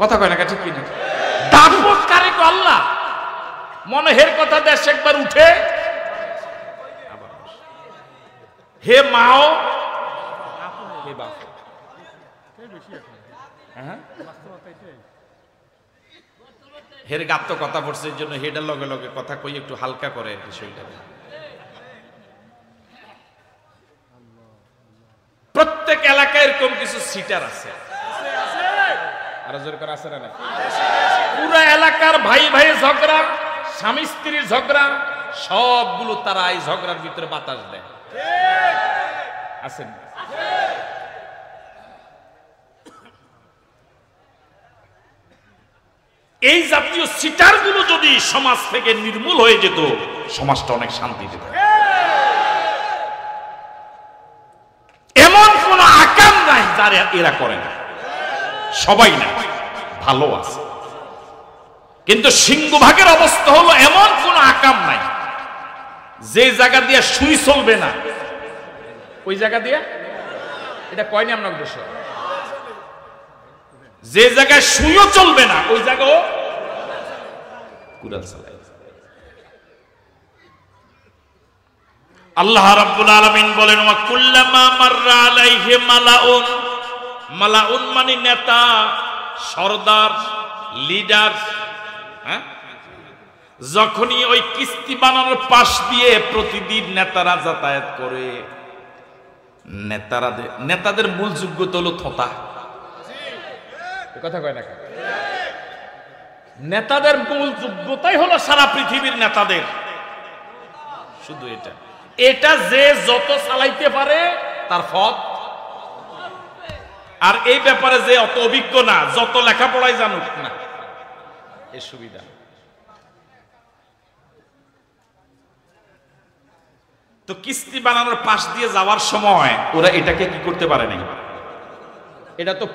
কথা কয় না ঠিক কিনা? দাপট কারে কো আল্লাহ? মনে হের কথা দেশ একবার উঠে হে মাও হে বাপ। হের গাপ তো কথা পড়ছে, এই জন্য হেডার লগে লগে কথা কই একটু হালকা করে বিষয়টা। প্রত্যেক এলাকায় এরকম কিছু সিটার আছে, আর জোর করে আছে না? পুরো এলাকার ভাই ভাই ঝগড়া, স্বামী স্ত্রীর ঝগড়া, সবগুলো তারা এই ঝগড়ার ভিতরে বাতাস দেয়। আছেন? এই জাতীয় সিটার গুলো যদি সমাজ থেকে নির্মূল হয়ে যেত, সমাজটা অনেক শান্তি পেত। এমন কোন আকাম নাই যারা এরা করে না, সবাই না, ভালো আছে। কিন্তু সিংহভাগের অবস্থা হলো এমন কোন আকাম নাই যে জায়গা দিয়ে সুই চলবে না ওই জায়গা দিয়ে, এটা কয়নি আমরা উদ্দেশ্য, যে জায়গায় সুইও চলবে না ওই জায়গাও কুড়াল চালায়। আল্লাহ রাব্বুল আলামিন বলেন ওয়া কুল্লামা মাররা আলাইহি মালাউন, মালাউন মানে নেতা, সরদার, লিডার। হ্যাঁ, যখনই ওই কিস্তি বানানোর পাশ দিয়ে প্রতিদিন নেতারা যাতায়াত করে, নেতাদের মূল যোগ্যতা হলো থোতা। কথা কয় না? নেতাদের মূল যোগ্যতাই হলো সারা পৃথিবীর নেতাদের শুধু এটা, এটা যে যত চালাইতে পারে তার ফত। আর এই ব্যাপারে যে অত অভিজ্ঞ না, যত লেখাপড়াই জানুক না, এর সুবিধা। তো কিস্তি বানানোর পাশ দিয়ে যাওয়ার সময় ওরা এটাকে কি করতে পারে নাই, এটা তো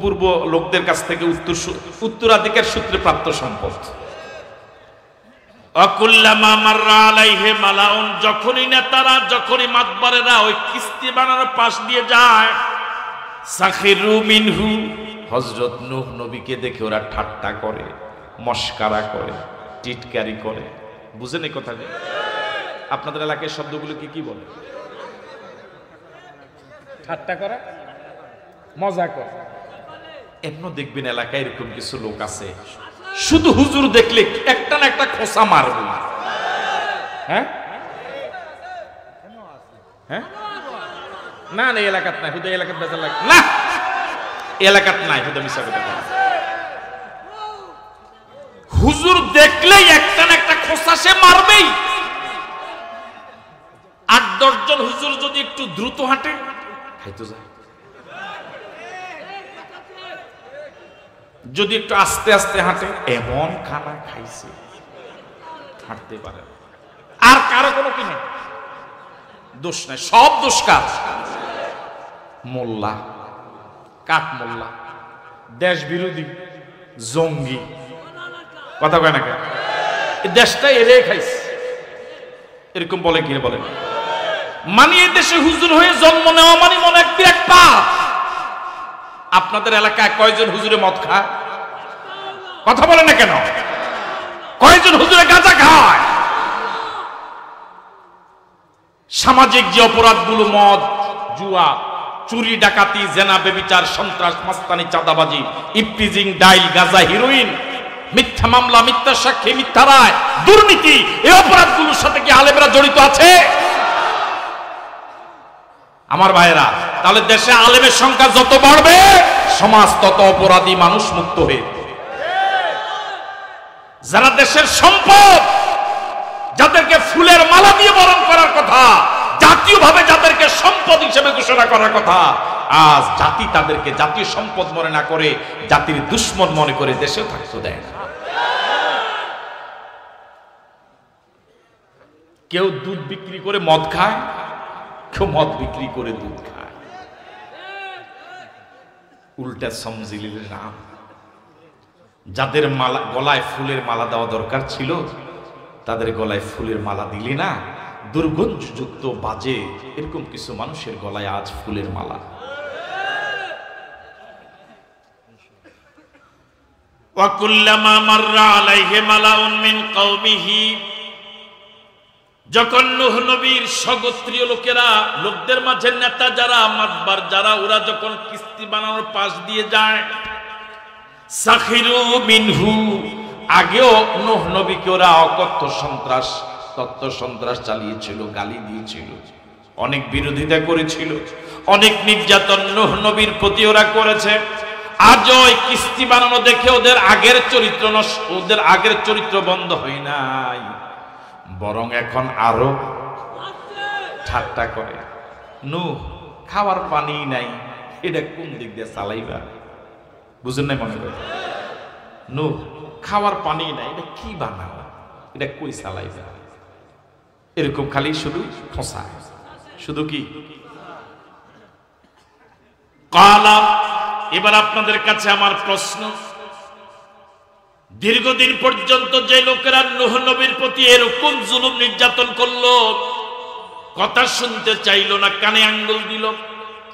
পূর্ব লোকদের কাছ থেকে উত্তরাধিকার সূত্রে প্রাপ্ত সম্পদ। অকুল্লামা মাররা আলাইহি মালাউন, যখনই নেতারা, যখনই মাতবারেরা ওই কিস্তি বানানোর পাশ দিয়ে যায়, সাখিরু মিনহু, হযরত নূহ নবীকে দেখে ওরা ঠাট্টা করে, মস্কারা করে, টিটকারি করে। বুঝেন এই কথাটা? আপনাদের এলাকায় শব্দগুলো কি বলে? ঠাট্টা করা, মজা করে। এমন দেখবেন এলাকায় এরকম কিছু লোক আছে, শুধু হুজুর দেখলে একটা না একটা খোসা মারবে। হ্যাঁ হ্যাঁ, না না এলাকাত নাই, হুদা এলাকাত বেজার লাগে না, এলাকাত নাই, হুদা মিশা কথা। হুজুর দেখলেই একটা না একটা খোসা সে মারবেই। 8-10 জন হুজুর যদি একটু দ্রুত হাঁটে, খাইতো যায়। যদি একটু আস্তে আস্তে হাঁটে, এমন খানা খাইছে হাঁটতে পারে। আর কারো কোনো কি নেই, দোষ নাই, সব দোষ কার? মোল্লা, কাক মোল্লা, দেশ বিরোধী, জঙ্গি। কথা কয় না কেন? দেশটা এরে খাইছে, এরকম বলে কি বলে? মানে এই দেশে হুজুর হয়ে জন্ম নেওয়া মানে মনে এক বিরাট পাপ। আপনাদের এলাকায় কয়জন হুজুরে মদ খায়? কথা বলে না কেন? কয়জন হুজুরে গাঁজা খায়? সামাজিক যে অপরাধগুলো, মদ, জুয়া, চুরি, ডাকাতি, জেনা, বেবিচার, সন্ত্রাস, মাস্তানি, চাঁদাবাজি, ইফটিজিং, ডাইল, গাঁজা, হিরোইন, মিথ্যা মামলা, মিথ্যা সাক্ষী, মিথ্যা রায়, দুর্নীতি, এই অপরাধগুলোর সাথে কি আলেমরা জড়িত আছে? আমার ভাইয়েরা, তাহলে দেশে আলেমের সংখ্যা যত বাড়বে, সমাজ তত অপরাধী মানুষ মুক্ত হয়ে। যারা দেশের সম্পদ, যাদেরকে ফুলের মালা দিয়ে বরণ করার কথা, জাতীয়ভাবে যাদেরকে সম্পদ হিসেবে ঘোষণা করার কথা, আজ জাতি তাদেরকে জাতীয় সম্পদ মনে না করে জাতির দুশ্মন মনে করে দেশেও থাকতে দেয় না। কেউ দুধ বিক্রি করে মদ খায়, কেউ মদ বিক্রি করে দুধ খায়। উল্টা সমজিলের নাম। যাদের মালা, গলায় ফুলের মালা দেওয়া দরকার ছিল, তাদের গলায় ফুলের মালা দিলে না, দুর্গন্ধযুক্ত বাজে এরকম কিছু মানুষের গলায় আজ ফুলের মালা। ওয়া কুল্লামা মাররা আলাইহি মালাউন মিন কওমিহি, যখন নূহ নবীর সগোত্রীয় লোকেরা, লোকদের মাঝে নেতা যারা, মাতবার যারা, ওরা যখন কিস্তি বানানোর পাশ দিয়ে যায়, সাখিরু মিনহু, আগেও নূহ নবীকে ওরা অকথ্য সন্ত্রাস, তত্ত্ব সন্ত্রাস চালিয়েছিল, গালি দিয়েছিল, অনেক বিরোধিতা করেছিল, অনেক নির্যাতন নূহ নবীর প্রতি ওরা করেছে। আজও ওই কিস্তি বানানো দেখে ওদের আগের চরিত্র ওদের আগের চরিত্র বন্ধ হয় নাই, বরং এখন আরো ঠাট্টা করে। নূহ, খাওয়ার পানি নাই, এটা কোন দিক দিয়ে চালাইবা? বুঝেন নাই মনে করে? নূহ, খাওয়ার পানি নাই, এটা কি বানাও, এটা কই চালাইবা? এরকম খালি শুধু খোঁসা, শুধু কি কালা। এবার আপনাদের কাছে আমার প্রশ্ন, দীর্ঘদিন পর্যন্ত যে লোকেরা নূহ নবীর প্রতি এরকম জুলুম নির্যাতন করলো, কথা শুনতে চাইলো না, কানে আঙ্গুল দিল,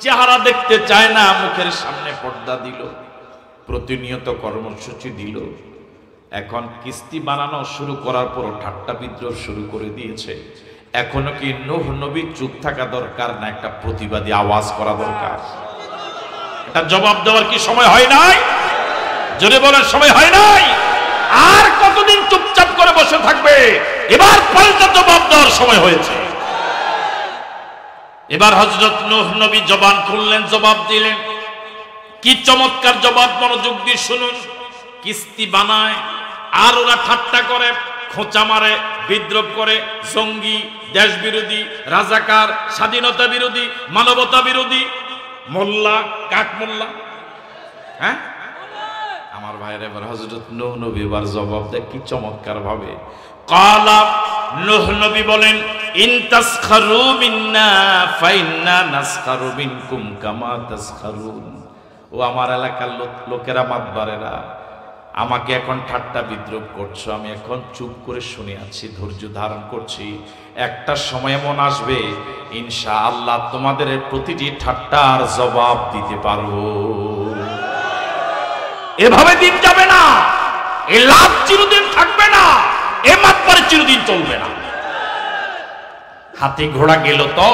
চেহারা দেখতে চায় না, মুখের সামনে পর্দা দিল, প্রতিনিয়ত কর্মসূচি দিল, এখন কিস্তি বানানো শুরু করার পর ঠাট্টা বিদ্রোহ শুরু করে দিয়েছে। এখনো কি নূহ নবী চুপ থাকা দরকার, না একটা প্রতিবাদী আওয়াজ করা দরকার? এটা জবাব দেওয়ার কি সময় হয় নাই? জোরে বলার সময় হয় নাই? আর কতদিন চুপচাপ করে বসে থাকবে? এবার পাল্টা জবাব দেওয়ার সময় হয়েছে। এবার হযরত নূহ নবী জবান খুললেন, জবাব দিলেন। কি চমৎকার জবাব, মনোযোগ দিয়ে শুনুন। কিস্তি বানায় আর ওরা ঠাট্টা করে, খোঁচা মারে, বিদ্রোহ করে, জঙ্গি, দেশ বিরোধী, রাজাকার, স্বাধীনতা বিরোধী, মানবতা বিরোধী, মোল্লা, কাক মোল্লা। হ্যাঁ আমার ভাইয়ের, এবার হযরত নূহ নবী এবার জবাব দেয় কি চমৎকার ভাবে। কালা, নূহ নবী বলেন, ইন তাসখারু মিন্না ফাইন্না নাসখারু মিনকুম কামা তাসখারুন। ও আমার এলাকার লোকেরা, মাতবারেরা, আমাকে এখন ঠাট্টা বিদ্রোহ করছো, আমি এখন চুপ করে শুনে আছি, ধৈর্য ধারণ করছি। একটা সময় এমন আসবে ইনশাআল্লাহ তোমাদের প্রতিটি ঠাট্টার জবাব দিতে পারবো। এভাবে দিন যাবে না, এই লাভ চিরদিন থাকবে না, এ মাতবারে চিরদিন চলবে না। হাতি ঘোড়া গেল তো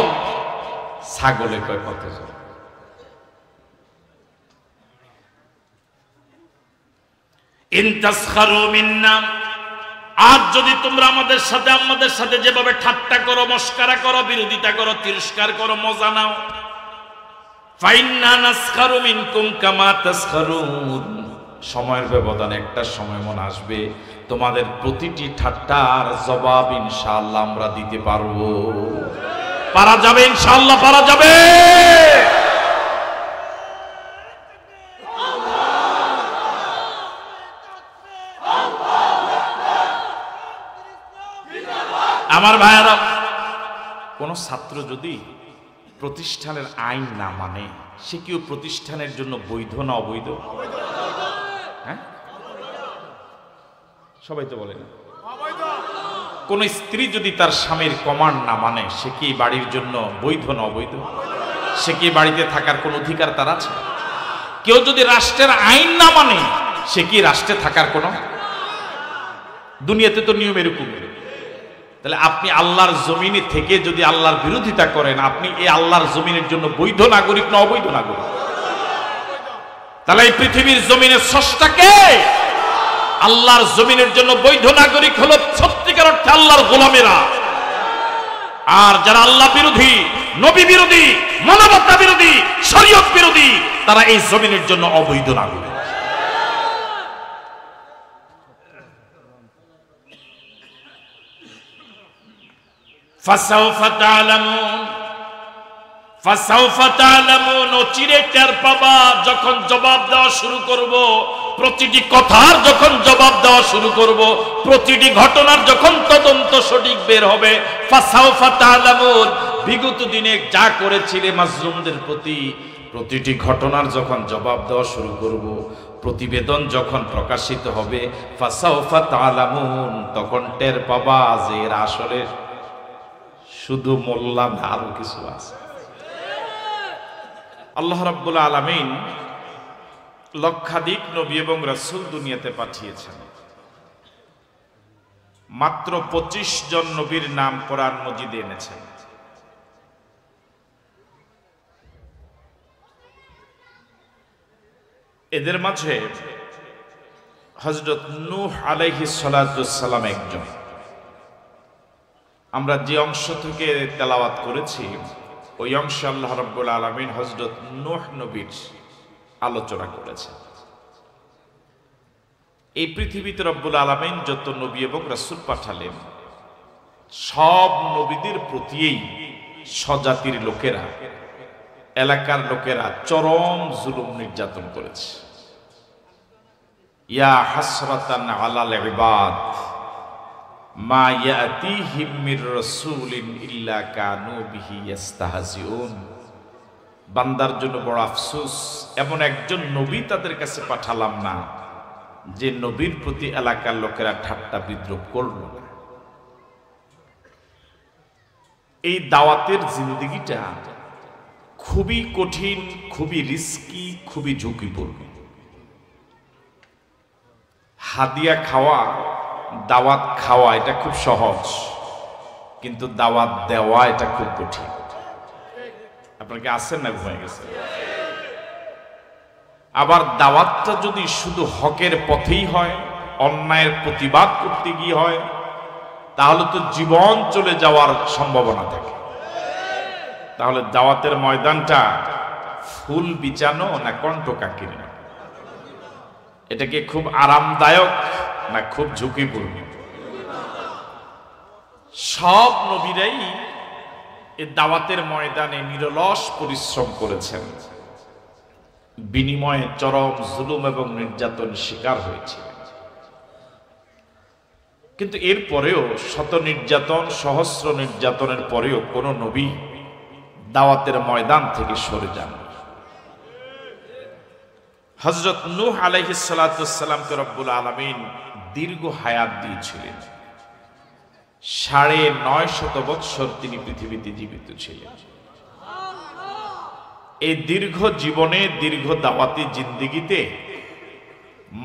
ছাগলে কয় কত জন। ইন তাসখারু মিন্না, আজ যদি তোমরা আমাদের সাথে যেভাবে ঠাট্টা করো, মস্কারা করো, বিরোধিতা করো, তিরস্কার করো, মজা নাও, ফাইন্না নাসখারু মিনকুম কামা তাসখারুন, সময়ের ব্যবধানে একটা সময় মনে আসবে তোমাদের প্রতিটি ঠাট্টার জবাব ইনশাআল্লাহ আমরা দিতে পারবো। পারা যাবে, ইনশাআল্লাহ পারা যাবে। আমার ভাইয়ারা, কোন ছাত্র যদি প্রতিষ্ঠানের আইন না মানে, সে কি প্রতিষ্ঠানের জন্য বৈধ না অবৈধ? হ্যাঁ, সবাই তো বলে না। কোন স্ত্রী যদি তার স্বামীর কমান্ড না মানে, সে কি বাড়ির জন্য বৈধ না অবৈধ? সে কি বাড়িতে থাকার কোন অধিকার তার আছে? কেউ যদি রাষ্ট্রের আইন না মানে, সে কি রাষ্ট্রে থাকার কোন? দুনিয়াতে তো নিয়ম এরকম। তাহলে আপনি আল্লাহর জমিনে থেকে যদি আল্লাহর বিরোধিতা করেন, আপনি এই আল্লাহর জমিনের জন্য বৈধ নাগরিক না অবৈধ নাগরিক? তাহলে এই পৃথিবীর জমিনের স্রষ্টা কে? আল্লাহর জমিনের জন্য বৈধ নাগরিক হলো সত্যিকার অর্থে আল্লাহর গোলামেরা। আর যারা আল্লাহ বিরোধী, নবী বিরোধী, মানবতা বিরোধী, শরীয়ত বিরোধী, তারা এই জমিনের জন্য অবৈধ নাগরিক। ফাসাউফা তাআলামুন, চিরে টের পাবা যখন জবাব দেওয়া শুরু করব, প্রতিটি কথার যখন জবাব দেওয়া শুরু করব, প্রতিটি ঘটনার যখন তদন্ত সঠিক বের হবে। ফাসাউফা তাআলামুন, বিগত দিনে যা করেছিলে মাজলুমদের প্রতি, প্রতিটি ঘটনার যখন জবাব দেওয়া শুরু করব, প্রতিবেদন যখন প্রকাশিত হবে, ফাসাউফা তাআলামুন, তখন টের পাবা যে এর আসলে শুধু মোল্লা না, আরো কিছু আছে। আল্লাহ রাব্বুল আলামিন লক্ষাধিক নবী এবং রাসূল দুনিয়াতে পাঠিয়েছেন, মাত্র 25 জন নবীর নাম কোরআন মজিদে এনেছেন। এদের মাঝে হযরত নূহ আলাইহিস সালাতু ওয়াস সালাম একজন। আমরা যে অংশ থেকে তেলাওয়াত করেছি ওই অংশে আল্লাহ রাব্বুল আলামিন হযরত নূহ নবীর আলোচনা করেছেন। এই পৃথিবীতে রব্বুল আলামিন যত নবী এবং রাসূল পাঠালেন, সব নবীদের প্রতিই স্বজাতির লোকেরা, এলাকার লোকেরা চরম জুলুম নির্যাতন করেছে। ইয়া হাসরাতান আলাল ইবাদ মা ইয়াতিহিম মির রাসূলিন ইল্লা কানু বিহি ইস্তাহজিউন। বান্দার জন্য বড় আফসোস, এমন একজন নবী তাদের কাছে পাঠালাম না যে নবীর প্রতি এলাকার লোকেরা ঠাট্টা বিদ্রুপ করল না। এই দাওয়াতের জিন্দেগিটা খুবই কঠিন, খুবই রিস্কি, খুবই ঝুঁকিপূর্ণ। হাদিয়া খাওয়া, দাওয়াত খাওয়া এটা খুব সহজ, কিন্তু দাওয়াত দেওয়া এটা খুব কঠিন। আপনার কি আছেন না ঘুমিয়ে গেছে? আবার দাওয়াতটা যদি শুধু হকের পথেই হয়, অন্যায়ের প্রতিবাদ করতে গিয়ে হয়, তাহলে তো জীবন চলে যাওয়ার সম্ভাবনা থাকে। তাহলে দাওয়াতের ময়দানটা ফুল বিছানো না কণ্টকাকীর্ণ? এটা কি খুব আরামদায়ক না খুব ঝুঁকিপূর্ণ? সব নবীরাই এই দাওয়াতের ময়দানে নিরলস পরিশ্রম করেছেন, বিনিময়ে চরম জুলুম এবং নির্যাতন শিকার হয়েছে। কিন্তু এরপরেও শত নির্যাতন, সহস্র নির্যাতনের পরেও কোন নবী দাওয়াতের ময়দান থেকে সরে যান। হযরত নূহ আলাইহিস সালাতু ওয়াস সালামকে রব্বুল আলামিন দীর্ঘ হায়াত দিয়েছিলেন। 950 বৎসর তিনি পৃথিবীতে জীবিত ছিলেন। এই দীর্ঘ জীবনে, দীর্ঘ দাওয়াতি জিন্দেগিতে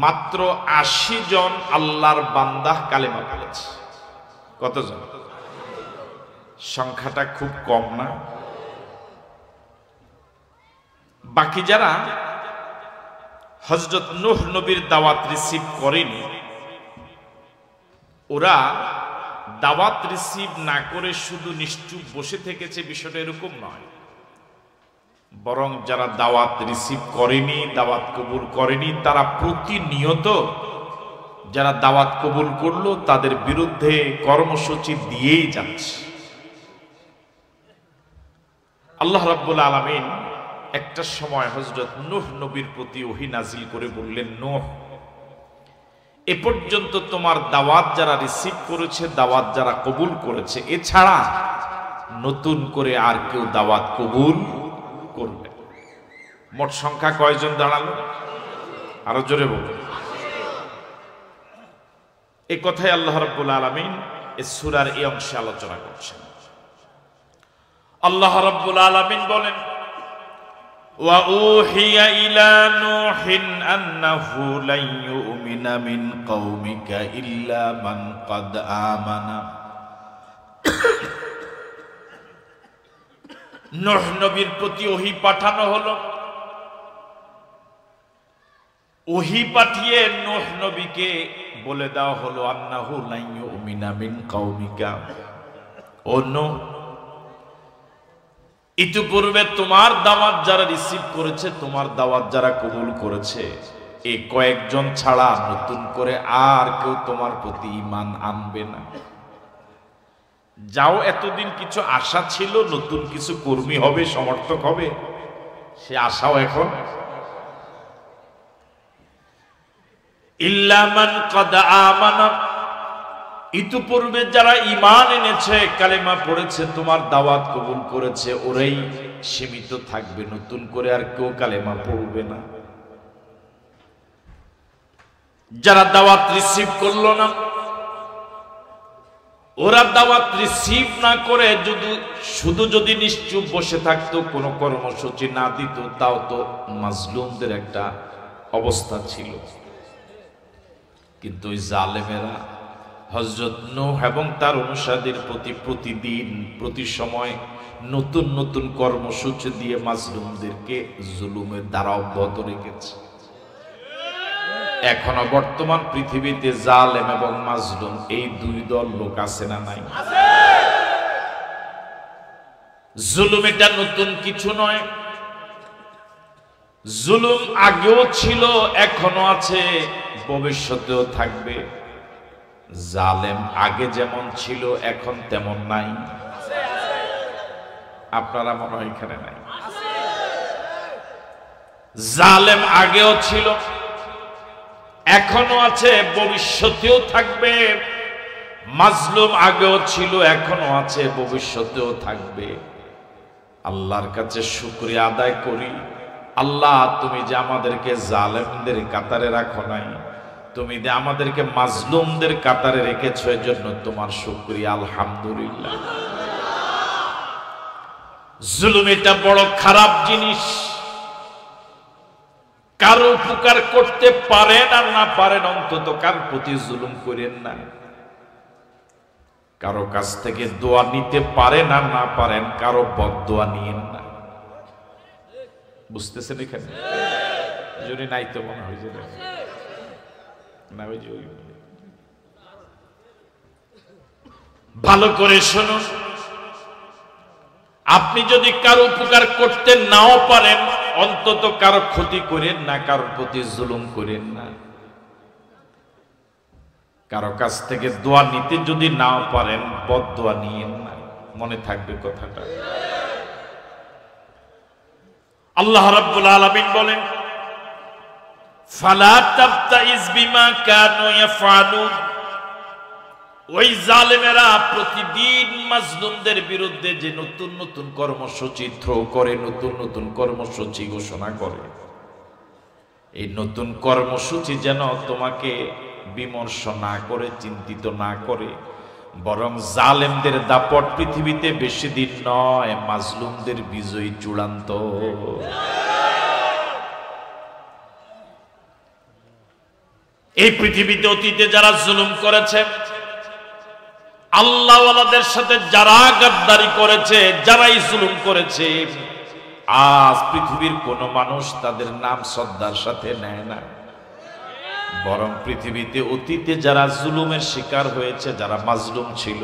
মাত্র 80 জন আল্লাহর বান্দা কালেমা পড়েছে। কতজন? সংখ্যাটা খুব কম না? বাকি যারা হযরত নূহ নবীর দাওয়াত রিসিভ করেনি, ওরা দাওয়াত রিসিভ না করে শুধু নিশ্চুপ বসে থেকেছে, বিষয়টা এরকম নয়। বরং যারা দাওয়াত রিসিভ করেনি, দাওয়াত কবুল করেনি, তারা প্রতিনিয়ত যারা দাওয়াত কবুল করলো তাদের বিরুদ্ধে কর্মসূচি দিয়েই যাচ্ছে। আল্লাহ রাব্বুল আলামিন একটা সময় হযরত নূহ নবীর প্রতি ওহী নাজিল করে বললেন, নূহ, এ পর্যন্ত তোমার দাওয়াত যারা রিসিভ করেছে, দাওয়াত যারা কবুল করেছে, এছাড়া নতুন করে আর কেউ দাওয়াত কবুল করবে। মোট সংখ্যা কয়জন দাঁড়ালো? আরো জোরে বলুন। এই কথাই আল্লাহ রাব্বুল আলামিন এই সূরার এই অংশে আলোচনা করছেন। আল্লাহ রাব্বুল আলামিন বলেন, ওয়া উহিয়া ইলা নূহিন আন্নাহু লা ইউমিনা মিন কওমিকা ইল্লা মান ক্বাদ আমানা। নূহ নবীর প্রতি ওহী পাঠানো হলো। ওহী পাঠিয়ে নূহ নবীকে বলে দেওয়া হলো, আন্নাহু লা ইউমিনা মিন কওমিকা, ও নূহ, ইতিপূর্বে তোমার দাওয়াত যারা রিসিভ করেছে, তোমার দাওয়াত যারা কবুল করেছে, এই কয়েকজন ছাড়া নতুন করে আর কেউ তোমার প্রতি ঈমান আনবে না। যাও, এতদিন কিছু আশা ছিল, নতুন কিছু কর্মী হবে, সমর্থক হবে, সে আশাও এখন। ইল্লা মান ক্বাদ আমানা, ইতিপূর্বে যারা ঈমান এনেছে, কালেমা পড়েছে, তোমার দাওয়াত কবুল করেছে, ওরাই সীমিত থাকবে, নতুন করে আর কেউ কালেমা পড়বে না। যারা দাওয়াত রিসিভ করলো না, ওরা দাওয়াত রিসিভ না করে শুধু যদি নিশ্চুপ বসে থাকতো, কোনো কর্মসূচি না দিত, তাও তো মাজলুমদের একটা অবস্থা ছিল। কিন্তু ওই জালেমেরা হযরত নূহ এবং তার অনুসারীদের প্রতি প্রতিদিন প্রতি সময় নতুন নতুন কর্মসূচি দিয়ে মাজলুমদেরকে জুলুমের দ্বারা অব্যাহত রেখেছে। এখনো বর্তমান পৃথিবীতে জালেম এবং মাজলুম এই দুই দল লোক আছে না নাই? জুলুম এটা নতুন কিছু নয়। জুলুম আগেও ছিল, এখনো আছে, ভবিষ্যতেও থাকবে। জালেম আগে যেমন ছিল এখন তেমন নাই। আপনারা মনে হয় এখানে নাই। জালেম আগেও ছিল, এখনো আছে, ভবিষ্যতেও থাকবে। মাজলুম আগেও ছিল, এখনো আছে, ভবিষ্যতেও থাকবে। আল্লাহর কাছে শুকরিয়া আদায় করি, আল্লাহ তুমি যে আমাদেরকে জালেমদের কাতারে রাখো নাই, তুমি যে আমাদেরকে মাজলুমদের কাতারে রেখেছো, এর জন্য তোমার শুকরিয়া, আলহামদুলিল্লাহ। জুলুম এটা বড় খারাপ জিনিস। কারো উপকার করতে পারেন আর না পারেন, অন্তত কার প্রতি জুলুম করেন না। কারো কাছ থেকে দোয়া নিতে পারেন আর না পারেন, কারো বদদোয়া নিয়েন না। বুঝতেছেন এখানে? যদি নাই তো মনে হয় যে না, ওই যে ভালো করে শুনুন। আপনি যদি কারো উপকার করতে নাও পারেন, অন্তত কারো ক্ষতি করেন না, কারোর প্রতি জুলুম করেন না। কারো কাছ থেকে দোয়া নিতে যদি নাও পারেন, বদদোয়া নিয়েন না। মনে থাকবে কথাটা। আল্লাহ রাব্বুল আলামিন বলেন, ফালা তাবতাইজ বিমা কানু ইয়াফআলুন। ওই জালেমেরা প্রতিদিন মাজলুমদের বিরুদ্ধে যে নতুন নতুন কর্মসূচি থ্রো করে, নতুন নতুন কর্মসূচি ঘোষণা করে, এই নতুন কর্মসূচি যেন তোমাকে বিমর্ষ না করে, চিন্তিত না করে, বরং জালেমদের দাপট পৃথিবীতে বেশি দিন নয়, মাজলুমদের বিজয় চূড়ান্ত। এই পৃথিবীতে অতীতে যারা জুলুম করেছে, আল্লাহওয়ালাদের সাথে যারা গাদ্দারি করেছে, যারাই জুলুম করেছে, আজ পৃথিবীর কোন মানুষ তাদের নাম শ্রদ্ধার সাথে নেয় না। বরং পৃথিবীতে অতীতে যারা জুলুমের শিকার হয়েছে, যারা মাজলুম ছিল,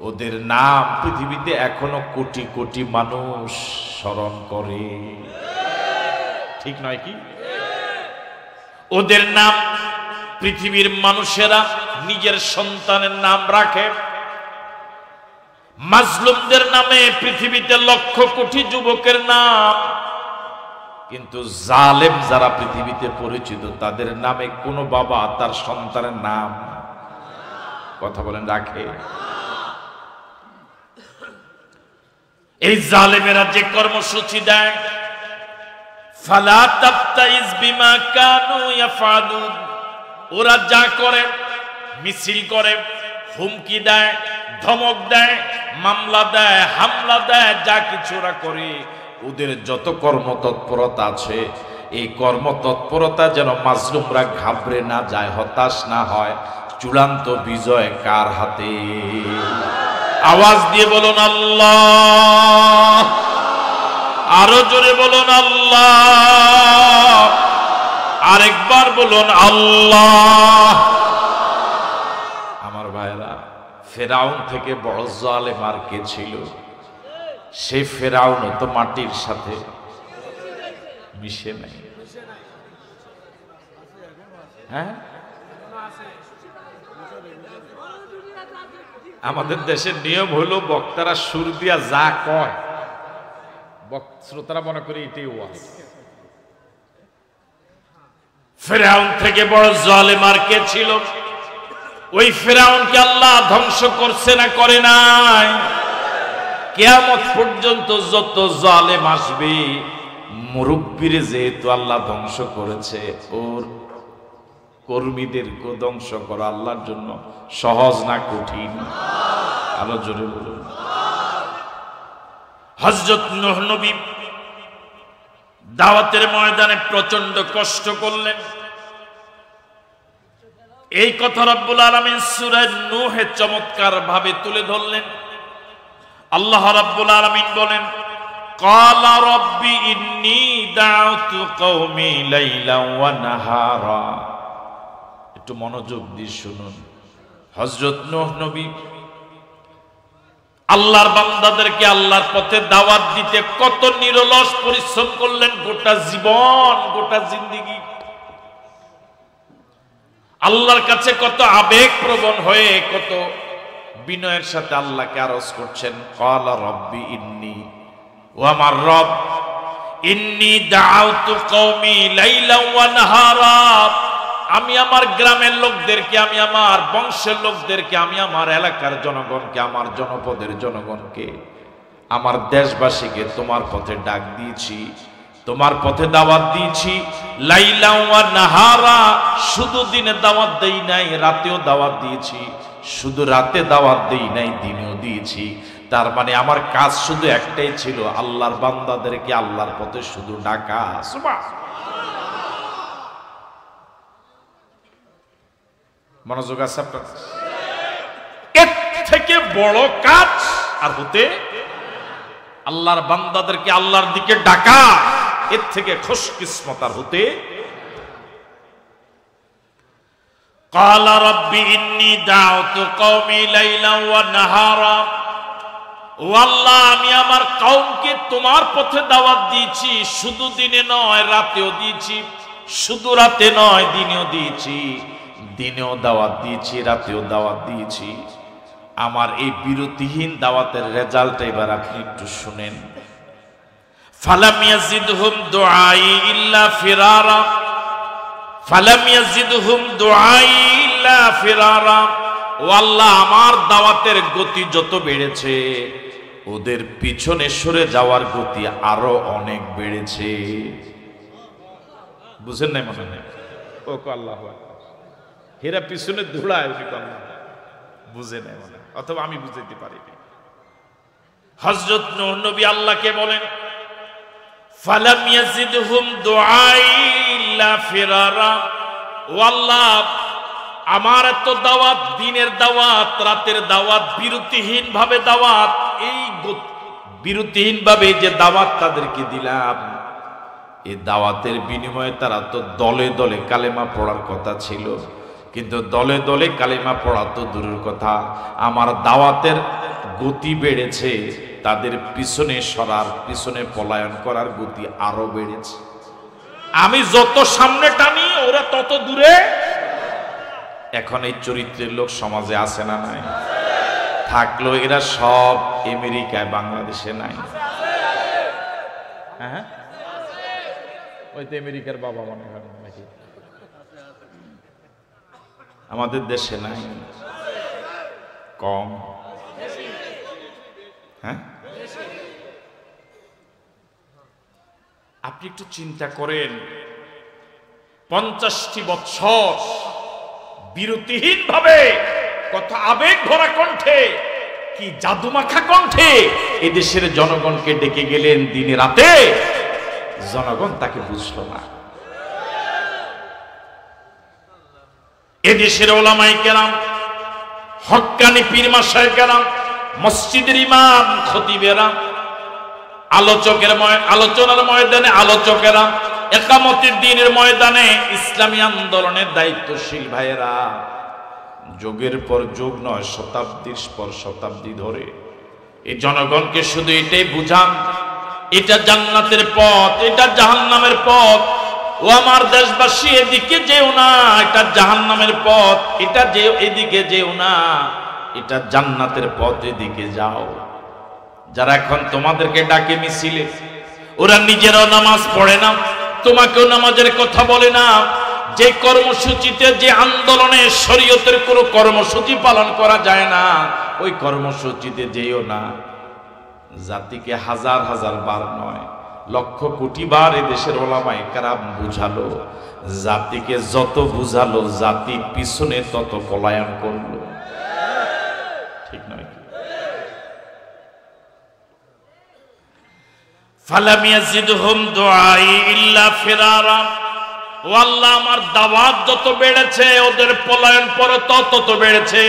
ওদের নাম পৃথিবীতে এখনো কোটি কোটি মানুষ স্মরণ করে। ঠিক নয় কি? ওদের নাম পৃথিবীর মানুষেরা নিজের সন্তানের নাম রাখে। মাজলুমদের নামে পৃথিবীতে লক্ষ কোটি যুবকের নাম, কিন্তু জালেম যারা পৃথিবীতে পরিচিত, তাদের নামে কোনো বাবা তার সন্তানের নাম, কথা বলেন, রাখে? এই জালেমেরা যে কর্মসূচি দেয়, ফালা তাবতাইজ বিমা কানু ইয়াফআলুন, ওরা যা করে, মিছিল করে, হুমকি দেয়, ধমক দেয়, মামলা দেয়, হামলা দেয়, যা কিছু ওরা করে, ওদের যত কর্মতৎপরতা আছে, এই কর্মতৎপরতা যেন মাজলুমরা ঘাবড়ে না যায়, হতাশ না হয়। চূড়ান্ত বিজয় কার হাতে? আওয়াজ দিয়ে বলুন আল্লাহ। আরো জোরে বলুন আল্লাহ। আরেকবার বলুন আল্লাহ। আমার ভাইরা, ফেরাউন থেকে বড় জালেম আর কে ছিল? সেই ফেরাউন তো মাটির সাথে মিশে নাই। হ্যাঁ, আমাদের দেশের নিয়ম হলো বক্তারা সুর দিয়া যা কয়, শ্রোতারা মনে করি এটাই ওয়াজ। ফেরাউন থেকে বড় জালেম আর কে ছিল? ওই ফেরাউনকে আল্লাহ ধ্বংস করছে না করে নাই? কিয়ামত পর্যন্ত যত জালেম আসবে, মুরব্বীর যেহেতু আল্লাহ ধ্বংস করেছে, ওর কর্মীদেরকে ধ্বংস করা আল্লাহর জন্য সহজ না কঠিন? আরো জোরে বলুন। হযরত নূহ নবী দাওয়াতের ময়দানে প্রচন্ড কষ্ট করলেন। এই কথা রব্বুল আলামিন সূরা নূহে চমৎকার ভাবে তুলে ধরলেন। আল্লাহ রাব্বুল আলামিন বলেন, ক্বালা রাব্বি ইন্নী দাউতু কওমি লাইলান ওয়া নাহারা। একটু মনোযোগ দিয়ে শুনুন। হযরত নূহ নবী আল্লাহর বান্দাদেরকে আল্লাহর পথে দাওয়াত দিতে কত নিরলস পরিশ্রম করলেন, গোটা জীবন, গোটা জিন্দেগি আল্লাহর কাছে কত আবেগপ্রবণ হয়ে, কত বিনয়ের সাথে আল্লাহকে আরজ করছেন। ক্বালা রাব্বি ইন্নী, ও আমার রব, ইন্নী দাউতু কওমি লাইলান ওয়া নাহারা। আমি আমার গ্রামের লোকদেরকে, আমি আমার বংশের লোকদেরকে, আমি আমার এলাকার জনগণকে, আমার জনপদের জনগণকে, আমার দেশবাসীকে তোমার পথে ডাক দিয়েছি, তোমার পথে দাওয়াত দিয়েছি। লাইলা ওয়া নাহারা, শুধু দিনে দাওয়াত দেই নাই, রাতেও দাওয়াত দিয়েছি। শুধু রাতে দাওয়াত দেই নাই, দিনেও দিয়েছি। তার মানে আমার কাজ শুধু একটাই ছিল, আল্লাহর বান্দাদেরকে আল্লাহর পথে শুধু ডাকা। সুবহানাল্লাহ। মনোযোগ আছে আপনার? এর থেকে বড় কাজ আর হতে, আল্লাহর বান্দাদেরকে আল্লাহর দিকে ডাকা, এর থেকে খুশকিসমত আর হতে। ক্বালা রাব্বি ইন্নী দাউতু কওমি লাইলান ওয়া নাহারা। ও আল্লাহ, আমি আমার কওমকে তোমার পথে দাওয়াত দিয়েছি, শুধু দিনে নয়, রাতেও দিয়েছি। শুধু রাতে নয়, দিনেও দিয়েছি। দিনেও দাওয়াত দিয়েছি, রাতেও দাওয়াত দিয়েছি। আমার এই বিরতিহীন দাওয়াতের রেজাল্ট এবার আপনি একটু শুনেন। ফালাম ইয়াজিদহুম দুআই ইল্লা ফিরারা, ফালাম ইয়াজিদহুম দুআই ইল্লা ফিরারা। ও আল্লাহ, আমার দাওয়াতের গতি যত বেড়েছে, ওদের পিছনে সরে যাওয়ার গতি আরো অনেক বেড়েছে। বুঝেন নাই মনে হয়? ও আল্লাহু আকবার, হেরা পিছনে দৌড়ায়, বুঝে নেয় মনে, অথবা আমি বুঝাইতে পারিনি। হযরত নূহ নবী আল্লাহকে বলেন, ফালাম ইয়াজিদহুম দুআই ইল্লা ফিরারা। ও আল্লাহ, আমার এত দাওয়াত, দিনের দাওয়াত, রাতের দাওয়াত, বিরতিহীন ভাবে দাওয়াত, এই বিরতিহীন ভাবে যে দাওয়াত তাদেরকে দিলাম, এই দাওয়াতের বিনিময়ে তারা তো দলে দলে কালেমা পড়ার কথা ছিল, কিন্তু দলে দলে কালেমা পড়া তো দূরের কথা, আমার দাওয়াতের গতি বেড়েছে, তাদের পিছনে সরার, পিছনে পলায়ন করার গতি আরো বেড়েছে। আমি যত সামনে টানি, ওরা তত দূরে। এখন এই চরিত্রের লোক সমাজে আছে না নাই? থাকলো এরা সব আমেরিকায়, বাংলাদেশে নাই। হ্যাঁ, ওই তো আমেরিকার বাবা মনে হয় নাকি, আমাদের দেশে নাই, কম। হ্যাঁ, আপনি একটু চিন্তা করেন, 50টি বছর বিরতিহীন ভাবে, কত আবেগ ভরা কণ্ঠে, কি জাদুমাখা কণ্ঠে এদেশের জনগণকে ডেকে গেলেন দিনে রাতে। জনগণ তাকে বুঝলো না। এদেশের ওলামায়ে কেরাম, হক্কানি পীর মাশায়েখ কেরাম, মসজিদের ইমাম খতিবেরা, আলোচনার ময়দানে আলোচকেরা, একামতের দ্বীনের ময়দানে ইসলামী আন্দোলনের দায়িত্বশীল ভাইয়েরা, যুগের পর যুগ নয়, শতাব্দীর পর শতাব্দী ধরে এই জনগণকে শুধু এটাই বুঝান, এটা জান্নাতের পথ, এটা জাহান্নামের পথ। ও আমার দেশবাসী, এদিকে যেও না, এটা জাহান্নামের পথ, এটা যে এদিকে যেও না, এটা জান্নাতের পথ, এদিকে যাও। যারা এখন তোমাদেরকে ডাকে মিছিলে, ওরা নিজেরাও নামাজ পড়ে না, তোমাকেও নামাজের কথা বলে না। যে কর্মসূচিতে, যে আন্দোলনে শরীয়তের কোনো কর্মসূচি পালন করা যায় না, ওই কর্মসূচিতে যেও না। জাতিকে হাজার হাজার বার নয়, লক্ষ কোটি বার এদেশের ওলামায়ে কেরাম বুঝালো, জাতিকে যত বুঝালো, জাতি পিছনে তত পলায়ন করলো। ঠিক নয়? ফালাম ইয়াজিদহুম দুআই ইল্লা ফিরারা। ও আল্লাহ, আমার দাওয়াত যত বেড়েছে ওদের পলায়ন পর তত বেড়েছে।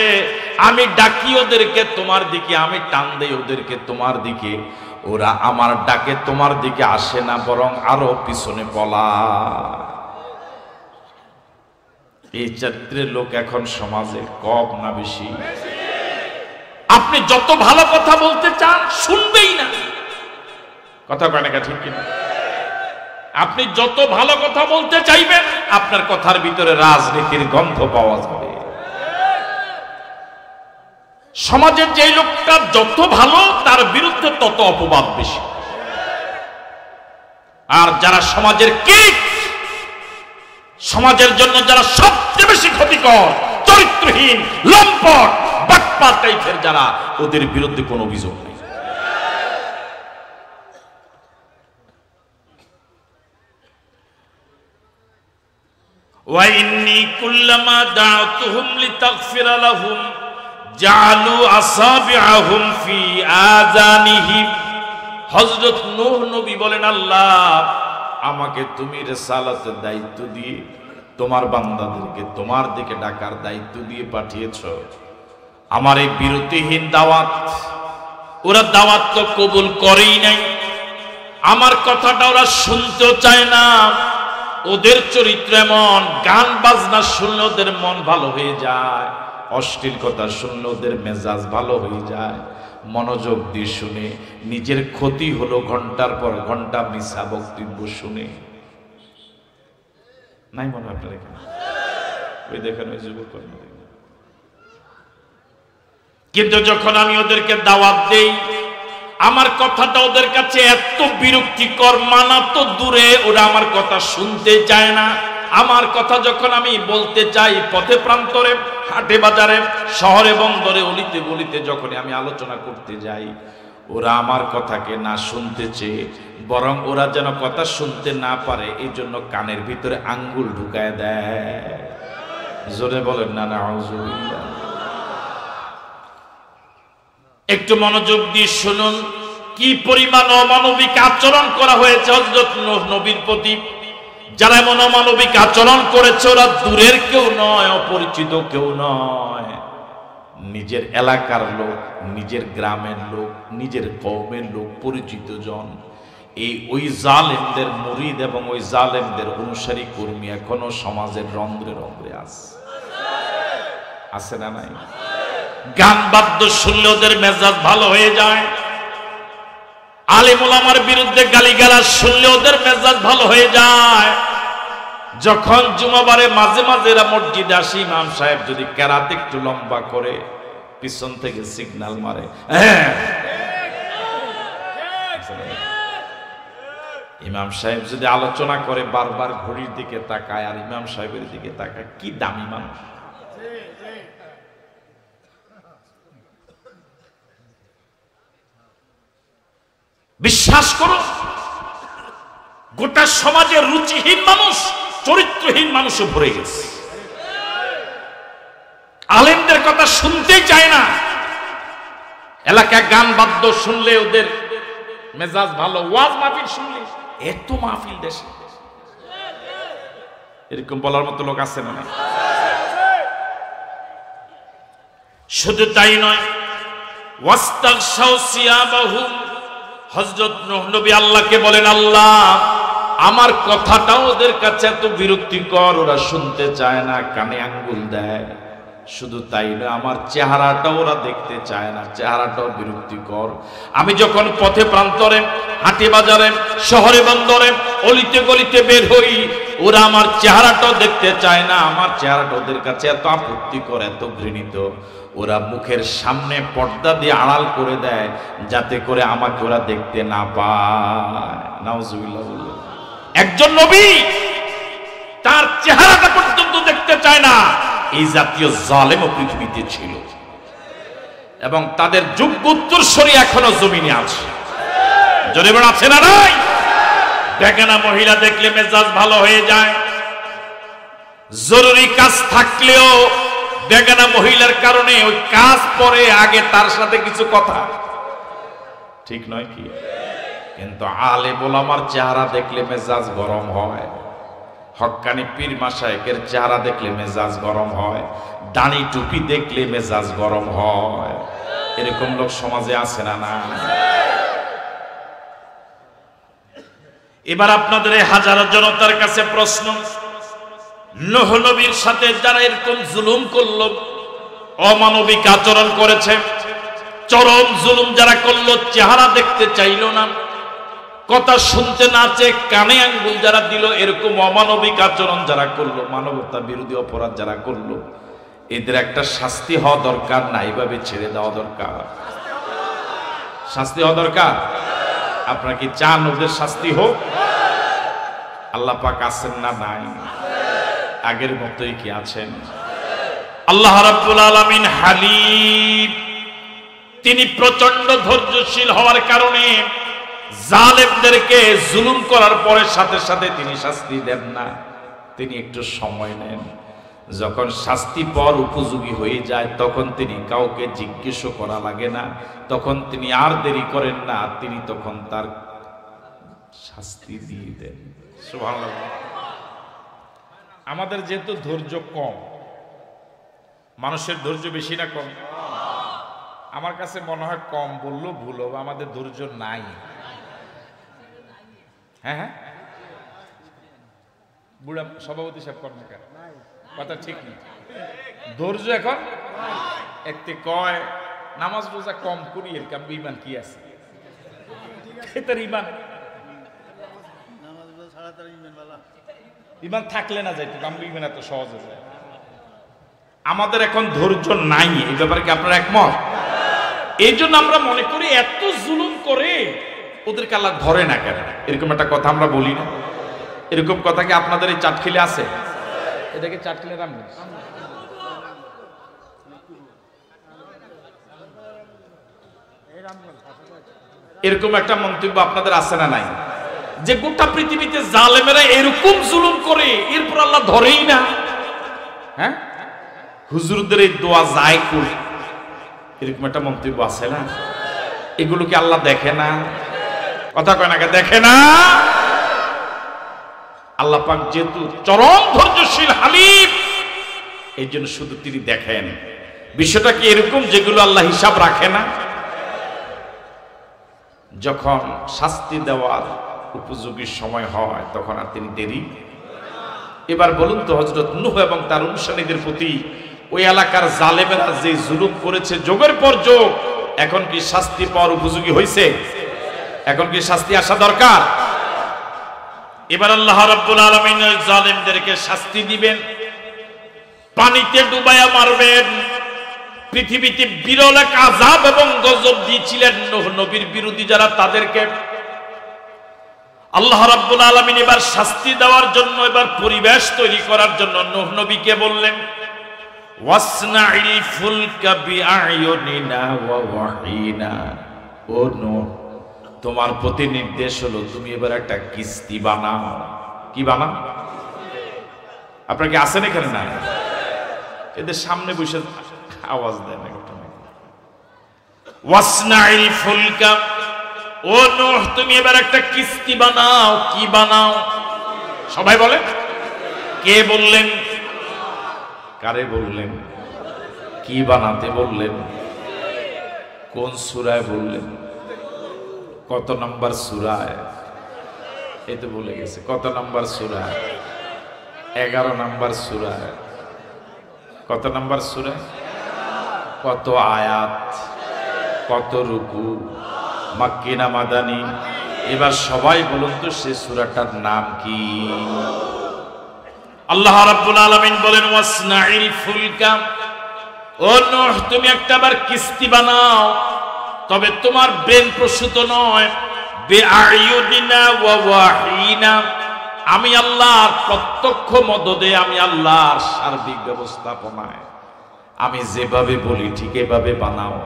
আমি ডাকি ওদেরকে তোমার দিকে, আমি টান দেই ওদেরকে তোমার দিকে, ওরা আমার ডাকে তোমার দিকে আসে না, বরং আরো পিছনে পলায়। এই চরিত্রের লোক এখন সমাজে কম না বেশি? আপনি যত ভালো কথা বলতে চান শুনবেই না। কথা কয় না ঠিক কিনা? আপনি যত ভালো কথা বলতে চাইবেন আপনার কথার ভিতরে রাজনীতির গন্ধ পাওয়া যাবে। সমাজের যে লোকটা যত ভালো তার বিরুদ্ধে তত অপবাদ বেশি। আর যারা সমাজের কীট, সমাজের জন্য যারা সবচেয়ে বেশি ক্ষতিকর, চরিত্রহীন, লম্পট, বাটপার টাইপের যারা, ওদের বিরুদ্ধে কোনো অভিযোগ নেই। ওয়া ইন্নী কুল্লামা দা'তুহুম লিতাগফিরা লাহুম জাআলু আসাবিআহুম ফি আযানিহিম। হযরত নূহ নবী বলেন, আল্লাহ আমাকে তুমি রিসালাতের দায়িত্ব দিয়ে তোমার বান্দাদেরকে তোমার দিকে ডাকার দায়িত্ব দিয়ে পাঠিয়েছো। আমার এই বিরতিহীন দাওয়াত, ওরা দাওয়াত তো কবুল করেই নাই, আমার কথাটা ওরা শুনতেও চায় না। ওদের চরিত্র এমন, গান বাজনা শুনলে ওদের মন ভালো হয়ে যায়, অশ্লীল কথা শুনলে ওদের মেজাজ ভালো হয়ে যায়। মনোযোগ দিয়ে শুনে নিজের ক্ষতি হলো, ঘন্টার পর ঘন্টা মিছা বক্তব্য শুনে। নাই মনে হয় আপনার এখানে? ওই দেখেন ওই যুবক। কিন্তু যখন আমি ওদেরকে দাওয়াত দেই, আমার কথাটা ওদের কাছে এত বিরক্তিকর, মানা তো দূরে, ওরা আমার কথা শুনতে চায় না। আমার কথা যখন আমি বলতে চাই, পথে প্রান্তরে, হাটে বাজারে, শহরে বন্দরে, অলিতে গলিতে যখন আমি আলোচনা করতে যাই, ওরা আমার কথাকে না শুনতে চেয়ে বরং ওরা যেন কথা শুনতে না পারে এই জন্য কানের ভিতরে আঙ্গুল ঢুকায় দেয়। জোরে বলেন না নাউজুবিল্লাহ। একটু মনোযোগ দিয়ে শুনুন কি পরিমাণ অমানবিক আচরণ করা হয়েছে হযরত নূহ নবীর প্রতি। যারা এমন অমানবিক আচরণ করেছে ওরা দূরের কেউ নয়, অপরিচিত কেউ নয়, নিজের এলাকার লোক, নিজের গ্রামের লোক, নিজের কওমের লোক, পরিচিত জন। ওই জালেমদের মুরিদ এবং ওই জালেমদের অনুসারী কর্মী এখনো সমাজের রন্ধ্রে রন্ধ্রে আছে না নাই? গান বাদ্য শুনলে ওদের মেজাজ ভালো হয়ে যায়, আলেম ওলামার বিরুদ্ধে গালিগালাজ শুনলে ওদের মেজাজ ভালো হয়ে যায়। যখন জুমাবারে মাঝে মাঝে এরা মসজিদে আসে, ইমাম সাহেব যদি কেরাত একটু লম্বা করে পিছন থেকে সিগন্যাল মারে, ইমাম সাহেব যদি আলোচনা করে বারবার ঘড়ির দিকে তাকায় আর ইমাম সাহেবের দিকে তাকায়, কি দামি মানুষ। বিশ্বাস করো, গোটা সমাজে রুচিহীন মানুষ, চরিত্রহীন মানুষে ভরে গেছে। আলেমদের কথা শুনতেই চায় না। এলাকায় গান বাদ্য শুনলে ওদের মেজাজ ভালো, ওয়াজ মাহফিল শুনলে, এত মাহফিল দেশে, এরকম বলার মতো লোক আছে না? শুধু তাই নয়, ওয়াস্তাগশাউ সিয়াবাহুম। হযরত নূহ নবী আল্লাহকে বলেন, আল্লাহ আমার কথাটাও ওদের কাছে এত বিরক্তিকর, ওরা শুনতে চায় না, কানে আঙ্গুল দেয়। শুধু তাই না, আমার চেহারাটাও ওরা দেখতে চায় না, চেহারাটাও বিরক্তিকর। আমি যখন পথে প্রান্তরে, হাটে বাজারে, শহরে বন্দরে, অলিতে গলিতে বের হই, ওরা আমার চেহারাটাও দেখতে চায় না। আমার চেহারাটা ওদের কাছে এত আপত্তিকর, এত ঘৃণিত, ওরা মুখের সামনে পর্দা দিয়ে আড়াল করে দেয় যাতে করে আমাকে ওরা দেখতে না পায়। নাউজুবিল্লাহ। একজন নবী তার চেহারাটা পর্যন্ত দেখতে চায় না, এই জাতীয় জালেমও পৃথিবীতে ছিল এবং তাদের যোগ্য উত্তরসূরি এখনো জমিনে আছে। জোরে বড় আছে না নাই? বেগানা মহিলা দেখলে মেজাজ ভালো হয়ে যায়। জরুরি কাজ থাকলেও বেগানা মহিলার কারণে ওই কাজ পরে আগে তার সাথে কিছু কথা, ঠিক নয় কি? কিন্তু আলেম ওলামার চেহারা দেখলে মেজাজ গরম হয়, হক্কানি পীর মাশায়েখের চেহারা দেখলে মেজাজ গরম হয়, দাড়ি টুপি দেখলে মেজাজ গরম হয়। এরকম লোক সমাজে আছে না? না। এবার আপনাদের এই হাজারো জনতার কাছে প্রশ্ন, নূহ নবীর সাথে যারা এরকম জুলুম করলো, অমানবিক আচরণ করেছে, চরম জুলুম যারা করলো, চেহারা দেখতে চাইলো না, কথা শুনতে না চেয়ে কানে আঙ্গুল যারা দিল, এরকম অমানবিক আচরণ যারা করলো, মানবতা বিরোধী অপরাধ যারা করলো, এদের একটা শাস্তি হওয়া দরকার না? এইভাবে ছেড়ে দেওয়া দরকার? শাস্তি হওয়া দরকার। আপনারা কি চান ওদের শাস্তি হোক? আল্লাহ পাক আছেন না? নাই। আগের মতোই কি আছেন? আল্লাহ রাব্বুল আলামিন হালিম, তিনি প্রচন্ড ধৈর্যশীল হওয়ার কারণে জালেমদেরকে জুলুম করার পরে সাথে সাথে তিনি শাস্তি দেন না, তিনি একটু সময় নেন। যখন শাস্তি পর উপযোগী হয়ে যায় তখন তিনি কাউকে জিজ্ঞেস করা লাগে না, তখন তিনি আর দেরি করেন না, তিনি তখন তার শাস্তি দিয়ে দেন। সুবহানাল্লাহ। আমাদের যেহেতু ধৈর্য কম, মানুষের ধৈর্য বেশি না কম? আমার কাছে মনে হয় কম বললেও ভুল হবে, আমাদের ধৈর্য নাই। হ্যাঁ হ্যাঁ, বুড়া সভাপতি সাহেব করেন কেন? কথা ঠিক নেই, ধৈর্য এখন একটি কয় নামাজ রোজা কম করি, এর কাম ইমান কি আছে? তার ইমান ইমান থাকলে না যাইতো, আমরা ইমান এত সহজে যায়। আমাদের এখন ধৈর্য নাই, এই ব্যাপারে কি আপনারা একমত? এই জন্য আমরা মনে করি এত জুলুম করে ওদেরকে আল্লাহ ধরে না কেন, এরকম একটা কথা আমরা বলি না? এরকম কথা কি আপনাদের এই চাটখিলে আছে? এটাকে চাটখিলে নাম নেই, এরকম একটা মন্তব্য আপনাদের আছে না নাই? যে গোটা পৃথিবীতে জালেমেরা এরকম জুলুম করে এরপর আল্লাহ ধরেই না। হ্যাঁ, হুজুরদের এই দোয়া যায় কই, এরকম একটা মন্তব্য আছে না? এগুলো কি আল্লাহ দেখে না? কথা কয় না, দেখে না? আল্লাহ পাক যেহেতু চরম ধৈর্যশীল হালিম, এই জন্য শুধু তিনি দেখেন। বিষয়টা কি এরকম যেগুলো আল্লাহ হিসাব রাখে না? যখন শাস্তি দেওয়ার উপযোগী সময় হয় তখন আর তিনি দেরি। এবার বলুন তো, হযরত নূহ এবং তার অনুসারীদের প্রতি ওই এলাকার জালেমেরা যে জুলুম করেছে যুগের পর যুগ, এখন কি শাস্তি পাওয়ার উপযোগী হয়েছে? এখন কি শাস্তি আসা দরকার? এবার আল্লাহ রাব্বুল আলামিন ওই জালেমদেরকে শাস্তি দিবেন, পানিতে ডুবাইয়া মারবেন। পৃথিবীতে বিরল এক আযাব এবং গজব দিয়েছিলেন নূহ নবীর বিরোধী যারা, তাদেরকে আল্লাহ রাব্বুল আলামিন এবার শাস্তি দেওয়ার জন্য, এবার পরিবেশ তৈরি করার জন্য নূহ নবীকে বললেন, ওয়াসনাইল ফুলকা বিআয়ুনিনা ওয়া ওয়াহিনা। ও নূহ, তোমার প্রতি নির্দেশ হলো তুমি এবার একটা কিস্তি বানাও। কি বানাও? আপনারা কি আছেন এখানে? না, এদের সামনে বসে আওয়াজ দেয় না। ওয়াসনাইল ফুলকা, ও নূহ তুমি এবার একটা কিস্তি বানাও। কি বানাও? সবাই বলে। কে বললেন? কারে বললেন? কি বানাতে বললেন? কোন সূরায় বললেন? কত নম্বর সূরায়? এই তো বলে গেছে কত নম্বর সূরায়? 11 নম্বর সূরায়। কত নম্বর সূরা? কত আয়াত? কত রুকু? মাক্কি না মাদানী? এবার সবাই বলুন তো সে সূরাটার নাম কি? আল্লাহ রাব্বুল আলামিন বলেন, ওয়াসনাইল ফুলকা, ও নূহ তুমি একটাবার কিস্তি বানাও, তবে তোমার ব্রেন প্রসূত নয়। বিআয়ুনিনা ওয়া ওয়াহিনা, আমি আল্লাহর প্রত্যক্ষ মদদে, আমি আল্লাহর সার্বিক ব্যবস্থাপনায় আমি যেভাবে বলি ঠিক এভাবে বানাও।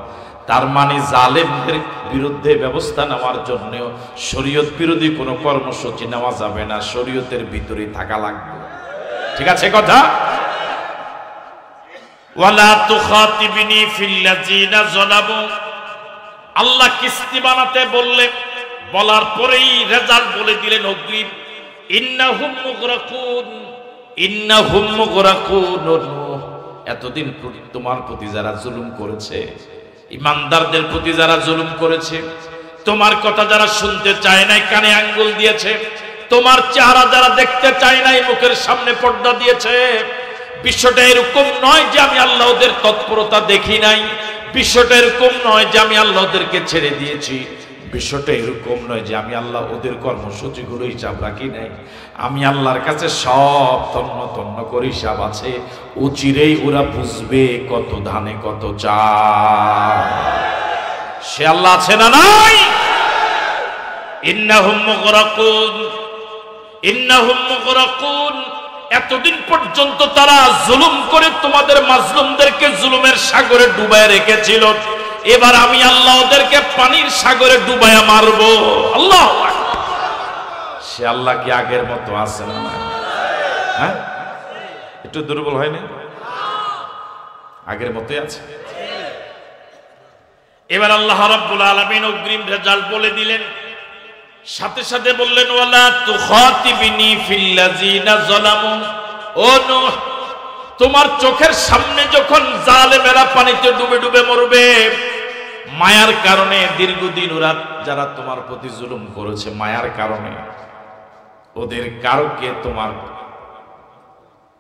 তার মানে জালেমদের বিরুদ্ধে ব্যবস্থা নেওয়ার জন্য শরীয়ত বিরোধী কোনো কর্মসূচি নেওয়া যাবে না, শরীয়তের ভিতরে থাকা লাগবে। ঠিক আছে কথা? ওয়ালা তুখাতিবিনি ফিল্লাযিনা যালামু, আল্লাহ কিস্তি বানাতে বললেন বলার পরেই রেজাল্ট বলে দিলেন অগ্রিম, ইন্নাহুম মুগরাকুন, ইন্নাহুম মুগরাকুন। এতদিন তোমার প্রতি যারা জুলুম করেছে, ইমানদারদের প্রতি যারা জুলুম করেছে, তোমার কথা যারা শুনতে চায় নাই কানে আঙ্গুল দিয়েছে, তোমার চেহারা যারা দেখতে চায় নাই মুখের সামনে পর্দা দিয়েছে, বিষয়টা এরকম নয় যে আমি আল্লাহ ওদের তৎপরতা দেখি নাই, বিষয়টা এরকম নয় যে আমি আল্লাহ ওদেরকে ছেড়ে দিয়েছি, বিষয়টা এরকম নয় যে আমি আল্লাহ ওদের কর্মসূচিগুলো হিসাব রাখি নাই। আমি আল্লাহর কাছে সব তন্ন তন্ন করে হিসাব আছে। চিরেই ওরা বুঝবে কত ধানে কত চাল। সে আল্লাহ আছে না নাই? ইন্নাহুম মুগরাকুন, ইন্নাহুম মুগরাকুন। এতদিন পর্যন্ত তারা জুলুম করে তোমাদের মাজলুমদেরকে জুলুমের সাগরে ডুবায় রেখেছিল, এবার আমি আল্লাহ ওদেরকে পানির সাগরে ডুবায়া মারব। আল্লাহ, সে আল্লাহ কি আগের মতো আছে না? হ্যাঁ, একটু দুর্বল হয়নি? আগের মতোই আছে। এবার আল্লাহ রাব্বুল আলামিন অগ্রিম রেজাল্ট বলে দিলেন, সাথে সাথে বললেন, ওয়ালা তুখাতিবিনি ফিল্লাযিনা যালামু। ও নূহ, তোমার চোখের সামনে যখন জালেমেরা পানিতে ডুবে ডুবে মরবে, মায়ার কারণে দীর্ঘদিন ওরা যারা তোমার প্রতি জুলুম করেছে, মায়ার কারণে ওদের কারোকে তোমার,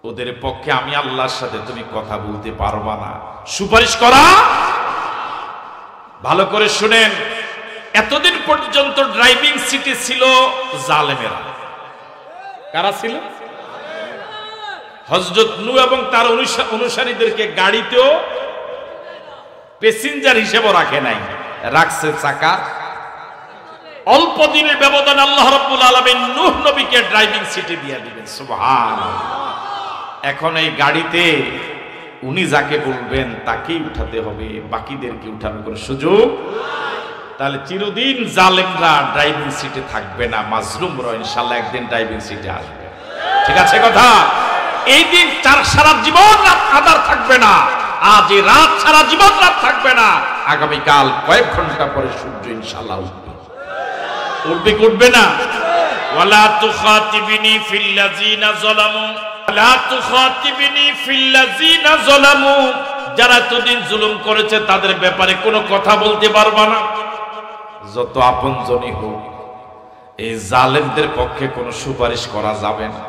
ওদের পক্ষে আমি আল্লাহর সাথে তুমি কথা বলতে পারবা না, সুপারিশ করা। ভালো করে শুনেন, এতদিন পর্যন্ত ড্রাইভিং সিটে ছিল জালেমেরা। কারা ছিল? হযরত নূহ এবং তার অনুসারীদেরকে গাড়িতেও প্যাসেঞ্জার হিসেবে রাখে নাই, রাখছে চাকা। অল্প দিনের ব্যবধানে আল্লাহ রাব্বুল আলামিন নূহ নবীকে ড্রাইভিং সিটে দিয়ে দিবেন। সুবহানাল্লাহ। এখন এই গাড়িতে উনি যাকে বলবেন তাকেই উঠাতে হবে, বাকিদেরকে উঠানোর কোনো সুযোগ। তাহলে চিরদিন জালেমরা ড্রাইভিং সিটে থাকবে না, মাজলুমরা ইনশাআল্লাহ একদিন ড্রাইভিং সিটে আসবে। ঠিক আছে কথা? এই দিন সারা জীবন রাত আধার থাকবে না, আজ এই রাত সারা জীবন রাত থাকবে না, আগামীকাল কয়েক ঘন্টা পরে সূর্য ইনশাআল্লাহ উঠবে। উঠবে কি উঠবে না? ওয়ালা তুখাতিবিনি ফিল্লাযিনা যালামু, ওয়ালা তুখাতিবিনি ফিল্লাযিনা যালামু। যারা এতদিন জুলুম করেছে তাদের ব্যাপারে কোনো কথা বলতে পারবা না। যত আপনজনই হোক, এই জালেমদের পক্ষে কোনো সুপারিশ করা যাবে না।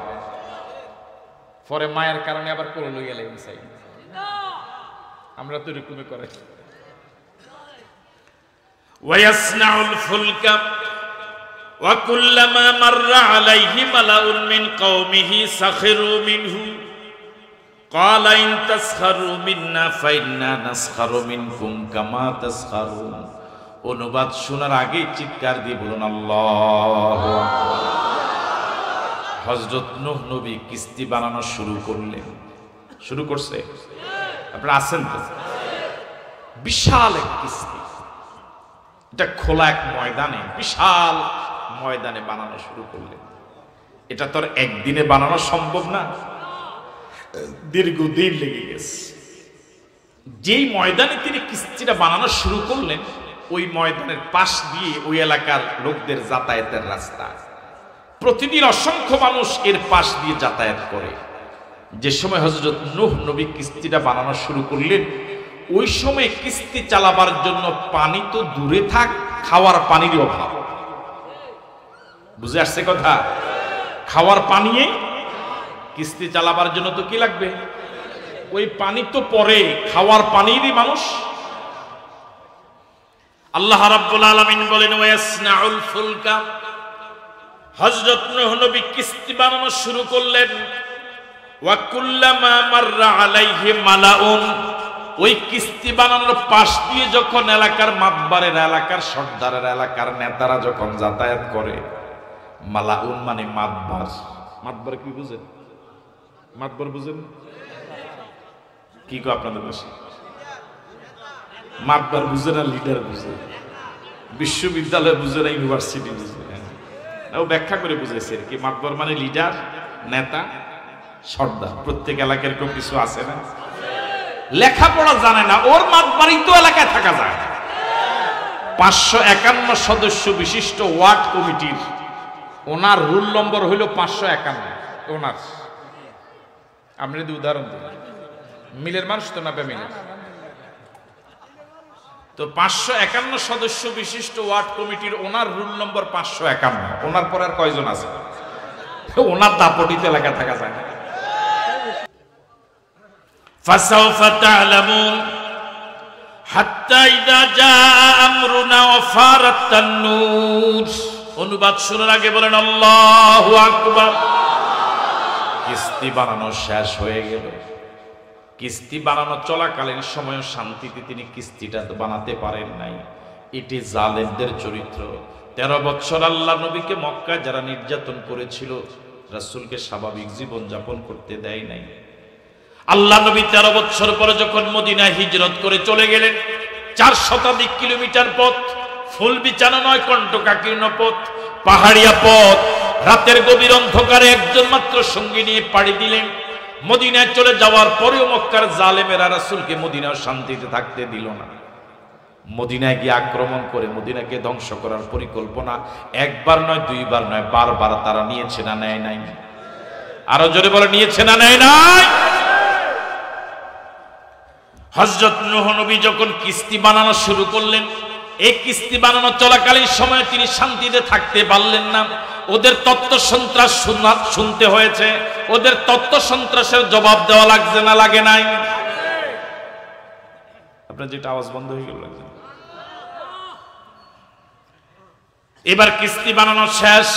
পরে মায়ের কারণে আবার করে লইয়া লাগবে চাই, আমরা তো এরকমই করে। ওয়ায়াসনাউল ফুলকা ওয়া কুল্লামা মাররা আলাইহি মালাউন মিন কওমিহি সাখিরু মিনহু ক্বালা ইন তাসখারু মিন্না ফাইন্না নাসখারু মিনকুম কামা তাসখারুন। অনুবাদ শোনার আগেই চিৎকার দিয়ে বলুন আল্লাহু আকবার। হযরত নূহ নবী কিস্তি বানানো শুরু করলেন। শুরু করছে, আপনারা আছেন তো? বিশাল এক কিস্তি, এটা খোলা এক ময়দানে, বিশাল ময়দানে বানানো শুরু করলেন। এটা তো আর একদিনে বানানো সম্ভব না, দীর্ঘদিন লেগে গেছে। যেই ময়দানে তিনি কিস্তিটা বানানো শুরু করলেন, ওই ময়দানের পাশ দিয়ে ওই এলাকার লোকদের যাতায়াতের রাস্তা। প্রতিদিন অসংখ্য মানুষ এর পাশ দিয়ে যাতায়াত করে। যে সময় হযরত নূহ নবী কিস্তিটা বানানো শুরু করলেন, ওই সময় কিস্তি চালাবার জন্য পানি তো দূরে থাক, খাওয়ার পানির অভাব। বুঝে আসছে কথা? খাওয়ার পানি কিস্তি চালাবার জন্য তো কি লাগবে? ওই পানি তো পরে, খাওয়ার পানিরই মানুষ। আল্লাহ রাব্বুল আলামিন বলেন, ওয়ায়াসনাউল ফুলকা। হযরত নূহ নবী কিস্তি বানানো শুরু করলেন। ওয়া কুল্লামা মাররা আলাইহি মালাউন। ওই কিস্তি বানানোর পাশ দিয়ে যখন এলাকার মাতবারের, এলাকার সর্দারের, এলাকার নেতারা যখন যাতায়াত করে, মালাউন মানে মাতবার। মাতবার কি বুঝেন? মাতবার বুঝেন কি গো আপনাদের দেশে? মাতবার বুঝে না, লিডার বুঝে। বিশ্ববিদ্যালয় বুঝে না, ইউনিভার্সিটি বুঝে। ও ব্যাখ্যা করে বুঝেছে কি মাতবার মানে লিডার, নেতা, সর্দার। প্রত্যেক এলাকার কেউ কিছু আছে না, লেখাপড়া জানে না, ওর মাতবারই তো এলাকায় থাকা যায়। 551 সদস্য বিশিষ্ট ওয়ার্ড কমিটির ওনার রুল নম্বর হইল 551। ওনার আপনি যদি উদাহরণ দিন, মিলের মানুষ তো না মিলের, তো 551 সদস্য বিশিষ্ট ওয়ার্ড কমিটির ওনার রুল নম্বর 551। ওনার পর আর কয়জন আছে? ওনার দাপটিতে লেখা থাকা যায় না। ফাসাউফা তা'লামুন হাত্তা ইযা জাআ আমরুনা ওয়া ফারাত তান্নুর। অনুবাদ শোনার আগে বলেন আল্লাহু আকবার। কিস্তি বানানো শেষ হয়ে গেল। কিস্তি বানানো চলাকালীন সময় শান্তিতে তিনি কিস্তিটা বানাতে পারেন নাই। এটি জালেমদের চরিত্র। 13 বছর আল্লাহ নবীকে মক্কায় যারা নির্যাতন করেছিল, রাসূলকে স্বাভাবিক জীবন যাপন করতে দেয় নাই। আল্লাহ নবী 13 বছর পরে যখন মদিনায় হিজরত করে চলে গেলেন, 4 শতাধিক কিলোমিটার পথ, ফুল বিছানো নয়, কণ্টকাকীর্ণ পথ, পাহাড়িয়া পথ, রাতের গভীর অন্ধকারে একজন মাত্র সঙ্গী নিয়ে পাড়ি দিলেন। মদিনায় চলে যাওয়ার পরেও মক্কার জালেমেরা রাসূলকে মদিনায় শান্তিতে থাকতে দিল না। মদিনায় গিয়ে আক্রমণ করে মদিনাকে ধ্বংস করার পরিকল্পনা একবার নয়, দুইবার নয়, বারবার তারা নিয়েছে না নেয় নাই? আরো জোরে বলে, নিয়েছে না নেয় নাই? হযরত নূহ নবী যখন কিস্তি বানানো শুরু করলেন, এই কিস্তি বানানো চলাকালীন সময়ে তিনি শান্তিতে থাকতে পারলেন না। ওদের তত্ত্ব সন্ত্রাস শুনতে হয়েছে। ওদের তত্ত্ব সন্ত্রাসের জবাব দেওয়া লাগছে না লাগে নাই? আপনার যেটা আওয়াজ বন্ধ হয়ে গেল। এবার কিস্তি বানানো শেষ।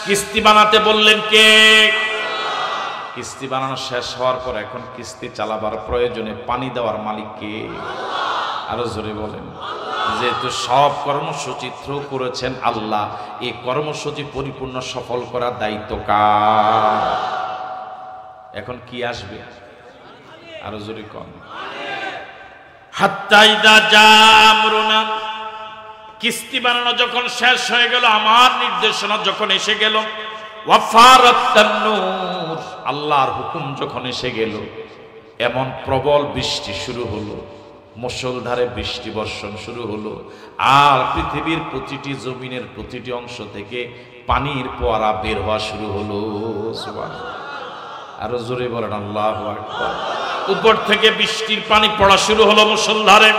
কিস্তি বানাতে বললেন কে? কিস্তি বানানো শেষ হওয়ার পর এখন কিস্তি চালাবার প্রয়োজনে পানি দেওয়ার মালিক কে? আরো জোরে বলেন। যেহেতু সব কর্মসূচি থ্রু করেছেন আল্লাহ, এই কর্মসূচি পরিপূর্ণ সফল করার দায়িত্ব কার? এখন কি আসবে? আরো জোরে কন। হাত্তা ইযা জাআ আমরুনা, কিস্তি বানানো যখন শেষ হয়ে গেল, আমার নির্দেশনা যখন এসে গেল, ওয়া ফারাত তান্নুর, আল্লাহর হুকুম যখন এসে গেল, এমন প্রবল বৃষ্টি শুরু হলো, মুষলধারে বৃষ্টি বর্ষণ শুরু হলো, আর পৃথিবীর প্রতিটি জমিনের প্রতিটি অংশ থেকে পানির ফোয়ারা বের হওয়া শুরু হলো। সুবহানাল্লাহ। আরো জোরে বলেন আল্লাহু আকবার। উপর থেকে বৃষ্টির পানি পড়া শুরু হলো মুষলধারে,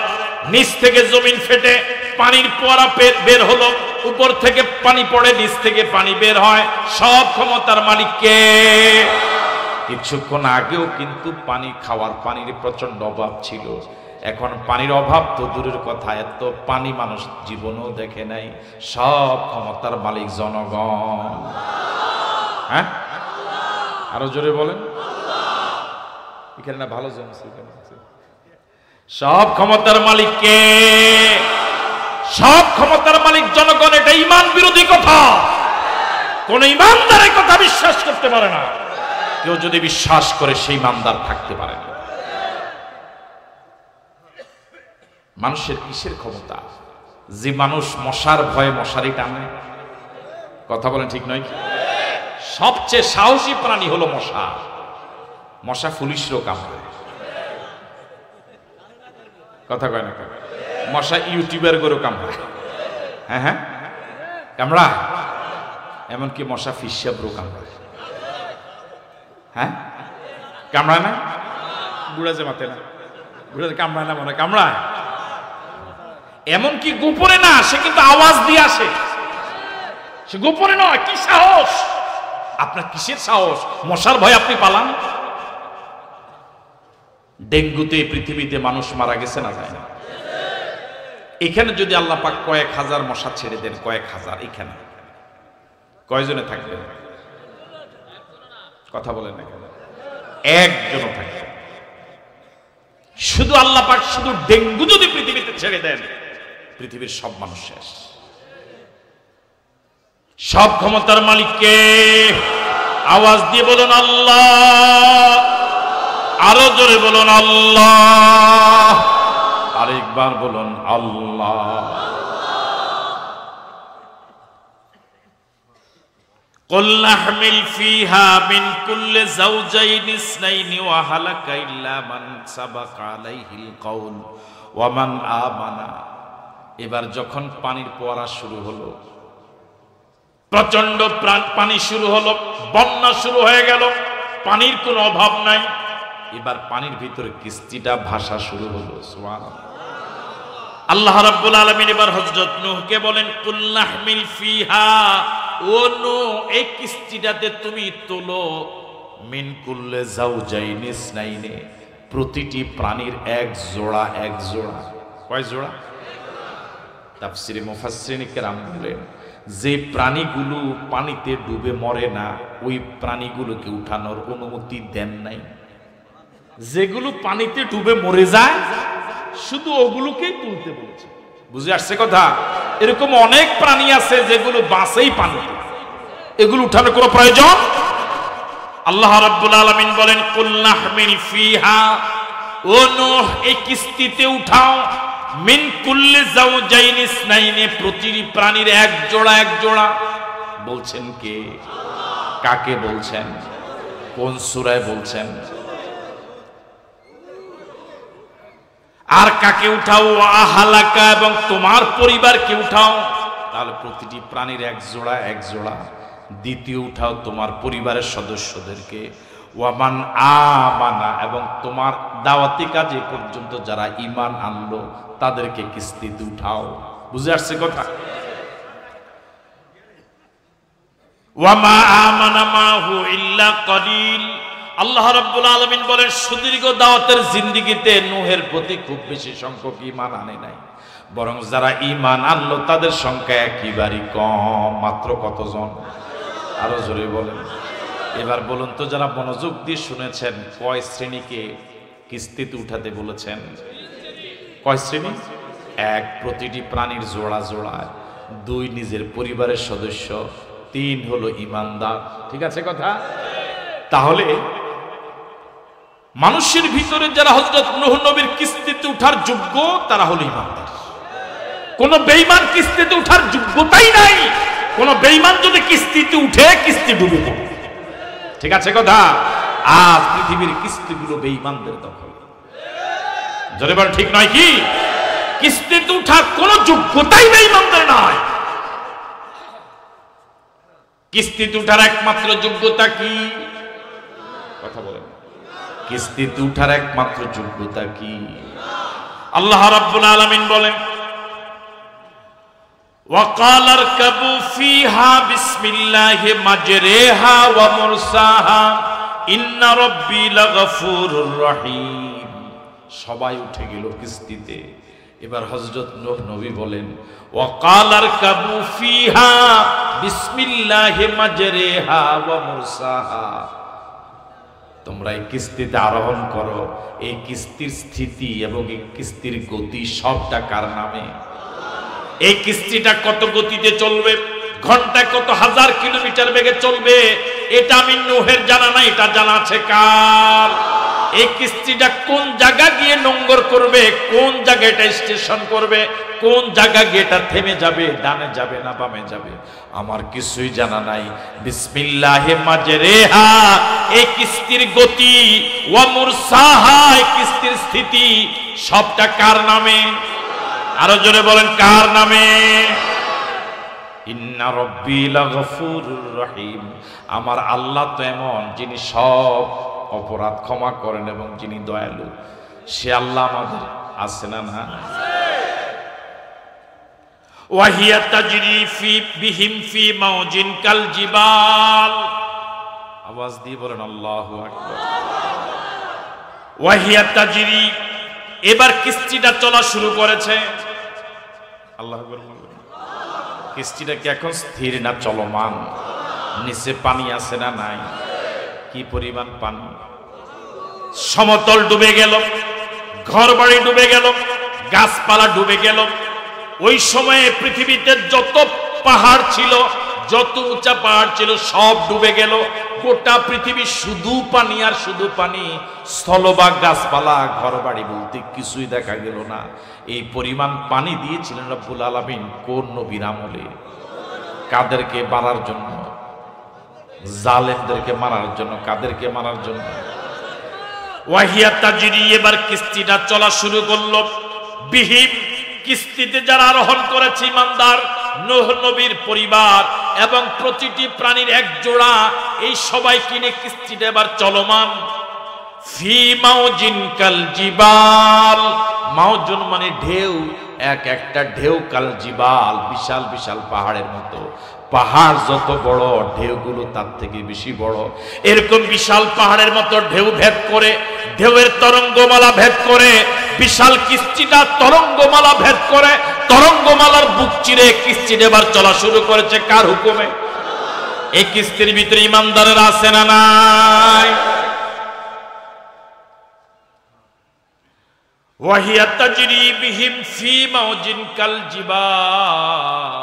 নিচ থেকে জমিন ফেটে পানির ফোয়ারা বের হলো, উপর থেকে পানি পড়ে, নিচ থেকে পানি বের হয়। সব ক্ষমতার মালিক কে? কিছুক্ষণ আগেও কিন্তু পানি খাওয়ার পানির প্রচন্ড অভাব ছিল। এখন পানির অভাব তো দূরের কথা, এত পানি মানুষ জীবনেও দেখে নাই। সব ক্ষমতার মালিক জনগণ। হ্যাঁ, আরো জোরে বলেন। এখানে না ভালো জমছে। সব ক্ষমতার মালিক কে? সব ক্ষমতার মালিক জনগণ। এটা ঈমান বিরোধী কথা। কোন ঈমানদারের কথা বিশ্বাস করতে পারে না। কেউ যদি বিশ্বাস করে সেই ঈমানদার থাকতে পারে না। মানুষের কিসের ক্ষমতা? যে মানুষ মশার ভয়ে মশারি টানে। কথা বলেন ঠিক নয় কি? সবচেয়ে সাহসী প্রাণী হলো মশা। মশা পুলিশেরও কামড়ায়। কথা কয় না? মশা ইউটিউবার গরু কামড়ায়। হ্যাঁ হ্যাঁ, কামড়ায়। এমনকি মশা ফিসাবরও কামড়ায়। হ্যাঁ, কামড়ায় না? বুড়া যে মাতে না, বুড়া কামড়ায় না, মনে কামড়ায়। এমনকি গোপনে না, সে কিন্তু আওয়াজ দিয়ে আসে। সে গোপনে নয়। কি সাহস আপনার? কিসের সাহস? মশার ভয় আপনি পালান? ডেঙ্গুতে পৃথিবীতে মানুষ মারা গেছে না যায় না? এখানে যদি আল্লাহ পাক কয়েক হাজার মশা ছেড়ে দেন, কয়েক হাজার, এখানে কয়জনে থাকবেন? কথা বলেন না কেন? একজনও থাকবে। শুধু আল্লাহ পাক শুধু ডেঙ্গু যদি পৃথিবীতে ছেড়ে দেন, পৃথিবীর সব মানুষ শেষ। সব ক্ষমতার মালিককে আওয়াজ দিয়ে বলুন আল্লাহ। আরো জোরে বলুন আল্লাহ। আরেকবার বলুন আল্লাহ। قل نحمل فيها من كل زوجين اثنين وأهلك إلا من سبق عليه القول ومن آمن এবার যখন পানির ফোয়ারা শুরু হলো, প্রচন্ড পানি শুরু হলো, বন্যা শুরু হয়ে গেল, পানির কোনো অভাব নাই। এবার পানির ভিতরে কিস্তিটা ভাসা শুরু হলো। সুবহানাল্লাহ। আল্লাহ রাব্বুল আলামিন এবার হযরত নূহকে বলেন, কুল্লাহমিল ফিহা, ও নূহ এই কিস্তিটাতে তুমি তোলো মিন কুল্লে যাওজাইনি ইসনাইনি, প্রতিটি প্রাণীর এক জোড়া এক জোড়া। কয় জোড়া? তাফসীরে মুফাসসিরিন কেরাম বলেন, যে প্রাণীগুলো পানিতে ডুবে মরে না ওই প্রাণীগুলোকে উঠানোর অনুমতি দেন নাই। যেগুলো পানিতে ডুবে মরে যায় শুধু ওগুলোকেই তুলতে বলেছে। বুঝে আসছে কথা? এরকম অনেক প্রাণী আছে যেগুলো বাঁচেই পানিতে, এগুলো উঠানোর কোনো প্রয়োজন। আল্লাহ রাব্বুল আলামিন বলেন, কুল্লাহমিল ফিহা, ও নূহ এই কিস্তিতে উঠাও মিন কুল্লি যাওজাইনি ইসনাইনি, প্রতিটি প্রাণীর এক জোড়া এক জোড়া। বলছেন কে? কাকে বলছেন? কোন সূরায় বলছেন? আর কাকে উঠাও? আহালাকা, এবং তোমার পরিবারকে উঠাও। তাহলে প্রতিটি প্রাণীর এক জোড়া এক জোড়া। দ্বিতীয় উঠাও তোমার পরিবারের সদস্যদেরকে। ওয়ামান আমানা, এবং তোমার দাওয়াতি কাজে পর্যন্ত যারা ঈমান আনলো তাদেরকে কিস্তিতে উঠাও। বুঝে আসছে কথা? ওয়ামা আমানা মাহু ইল্লা কলিল। আল্লাহ রাব্বুল আলামিন বলেন, সুদীর্ঘ দাওয়াতের জিন্দেগিতে নূহের প্রতি খুব বেশি সংখ্যক ঈমান আনে নাই, বরং যারা ঈমান আনলো তাদের সংখ্যা একেবারেই কম। মাত্র কতজন? আরো জোরে বলেন। এবার বলুন তো, যারা মনোযোগ দিয়ে শুনেছেন, কয় শ্রেণীকে কিস্তিতে উঠাতে বলেছেন? কয় শ্রেণী? এক, প্রতিটি প্রাণীর জোড়া জোড়া। দুই, নিজের পরিবারের সদস্য। তিন হলো ঈমানদার। ঠিক আছে কথা? তাহলে মানুষের ভিতরে যারা হযরত নূহ নবীর কিস্তিতে উঠার যোগ্য তারা হলো ঈমানদার। কোন বেঈমান কিস্তিতে উঠার যোগ্যতাই নাই। কোন বেঈমান যদি কিস্তিতে উঠে, কিস্তি ডুবে যাবে। ঠিক আছে কথা? আজ পৃথিবীর কিস্তিগুলো বেঈমানদের দখল। জোরে বল, ঠিক নয় কি? কিস্তিতে উঠার কোন যোগ্যতাই বেঈমানদের নয়। কিস্তিতে উঠার একমাত্র যোগ্যতা কি? কথা বলেন। কিস্তিতে উঠার একমাত্র যোগ্যতা কি? আল্লাহ রাব্বুল আলামিন বলেন, ওয়াকাল আরকাবু ফিহা বিসমিল্লাহি মাজরিহা ওয়া মুরসাহা ইন্না রাব্বি লাগফুরুর রহিম। সবাই উঠে গেল কিস্তিতে। এবার হযরত নূহ নবী বলেন, ওয়াকাল আরকাবু ফিহা বিসমিল্লাহি মাজরিহা ওয়া মুরসাহা, তোমরা এই কিস্তিতে আরোহণ করো। এই কিস্তির স্থিতি এবং এই কিস্তির গতি সবটা কার নামে? এই কিস্তিটা কত গতিতে চলবে, ঘন্টায় কত হাজার কিলোমিটার বেগে চলবে, এটা আমি নূহের জানা নাই, এটা জানা আছে কার? এই কিস্তিটা কোন জায়গা গিয়ে নোঙ্গর করবে, কোন জায়গায় এটা স্টেশন করবে, কোন জায়গা গিয়ে এটা থেমে যাবে, ডানে যাবে না বামে যাবে, আমার কিছুই জানা নাই। বিসমিল্লাহি মাজরিহা, এই কিস্তির গতি, ওয়া মুরসাহা, এই কিস্তির স্থিতি সবটা কার নামে? আরো জোরে বলেন, কার নামে? ইন্না রাব্বি লাগফুরুর রহিম, আমার আল্লাহ তো এমন যিনি সব অপরাধ ক্ষমা করেন এবং যিনি দয়ালু। সে আল্লাহ আমাদের আছে না? না। ওয়াহিয়া তাজরি ফি বিহিম ফি মাউজিন কাল জিবাল। আওয়াজ দিয়ে বলেন আল্লাহু আকবার। ওয়াহিয়া তাজরি, এবার কিস্তিটা চলা শুরু করেছে। আল্লাহু আকবার। কিস্তিটা কি এখন স্থির না চলমান? নিচে পানি আছে না নাই? কি পরিমাণ পানি! সমতল ডুবে গেল, ঘরবাড়ি ডুবে গেল, গাছপালা ডুবে গেল। ওই সময়ে পৃথিবীতে যত পাহাড় ছিল, যত উঁচা পাহাড় ছিল সব ডুবে গেল। গোটা পৃথিবী শুধু পানি আর শুধু পানি। স্থলভাগ, গাছপালা, ঘরবাড়ি বলতে কিছুই দেখা গেল না। এই পরিমাণ পানি দিয়েছিলেন রব্বুল আলামিন কোন নবীর আমলে? কাদেরকে মারার জন্য? জালেমদেরকে মারার জন্য। কাদেরকে মারার জন্য? ওয়াহিয়া তাজরি, এবার কিস্তিটা চলা শুরু করলো। বিহিম, কিস্তিতে যারা আরোহণ করেছে ইমানদার নূহ নবীর পরিবার এবং প্রতিটি প্রাণীর এক জোড়া, এই সবাই কিনে কিস্তিটা এবার চলমান। ফি মাউজিন কাল জিবাল, মাউজুন মানে ঢেউ, এক একটা ঢেউ কাল জিবাল, বিশাল বিশাল পাহাড়ের মতো। পাহাড় যত বড় ঢেউগুলো তার থেকে বেশি বড়। এরকম বিশাল পাহাড়ের মতো ঢেউ ভেদ করে, ঢেউয়ের তরঙ্গমালা ভেদ করে, বিশাল কিস্তিটা তরঙ্গমালা ভেদ করে, তরঙ্গমালার বুক চিরে কিস্তিটা এবার চলা শুরু করেছে। কার হুকুমে? এই কিস্তির ভিতরে ইমানদারের আছে না নাই? ওয়াহিয়া তাজরি বিহিম ফি মাউজিন কাল জিবাল,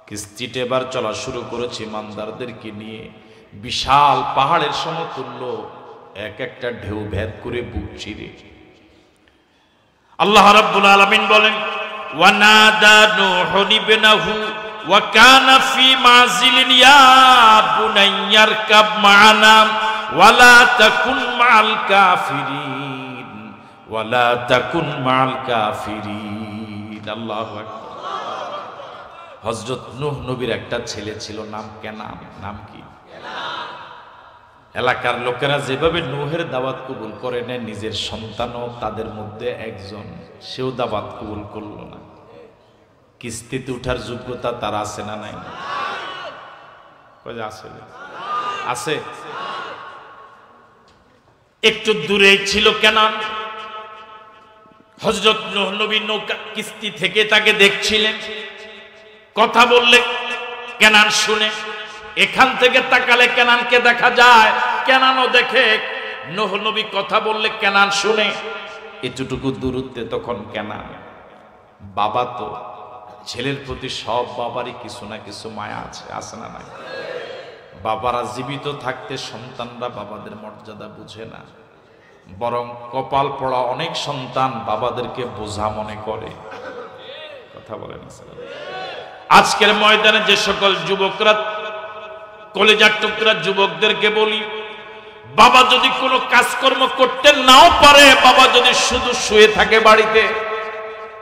কিস্তিটা এবার চলা শুরু করেছে ইমানদারদেরকে নিয়ে, বিশাল পাহাড়ের সমতুল্য এক একটা ঢেউ ভেদ করে বুক চিরে। আল্লাহ রাব্বুল আলামিন বলেন, ওয়ানাদা নূহু ইবনাহু ওয়া কানা ফি মাযিলিন ইয়া বুনাইয়ারকাব মা'ানা ওয়ালা তাকুন মা'আল কাফিরিন ওয়ালা তাকুন মা'আল কাফিরিন। আল্লাহু আকবার। হযরত নূহ নবীর একটা ছেলে ছিল, নাম কেনান। নাম কি? এলাকার লোকেরা যেভাবে নূহের দাওয়াত কবুল করে নেয়, নিজের সন্তানও তাদের মধ্যে একজন, সেও দাওয়াত কবুল করলো না। কিস্তিতে উঠার যোগ্যতা তার আছে না নাই? আছে। একটু দূরে ছিল কেনান। হযরত নূহ নবী নৌকা কিস্তি থেকে তাকে দেখছিলেন। কথা বললে কেনান শুনে, এখান থেকে তাকালে কেনানকে দেখা যায়, কেনানও দেখে। নূহ নবী কথা বললে কেনান শুনে। এতটুকু দূরত্বে তখন কেনান, বাবা তো ছেলের প্রতি সব বাবারই কিছু না কিছু মায়া আছে, আছে না নাই? বাবারা জীবিত থাকতে সন্তানরা বাবাদের মর্যাদা বুঝে না, বরং কপাল পড়া অনেক সন্তান বাবাদেরকে বোঝা মনে করে। কথা বলেন। আজকের ময়দানে যে সকল যুবকরা, কলেজার টুকরা যুবকদেরকে বলি, বাবা যদি কোনো কাজকর্ম করতে নাও পারে, বাবা যদি শুধু শুয়ে থাকে বাড়িতে,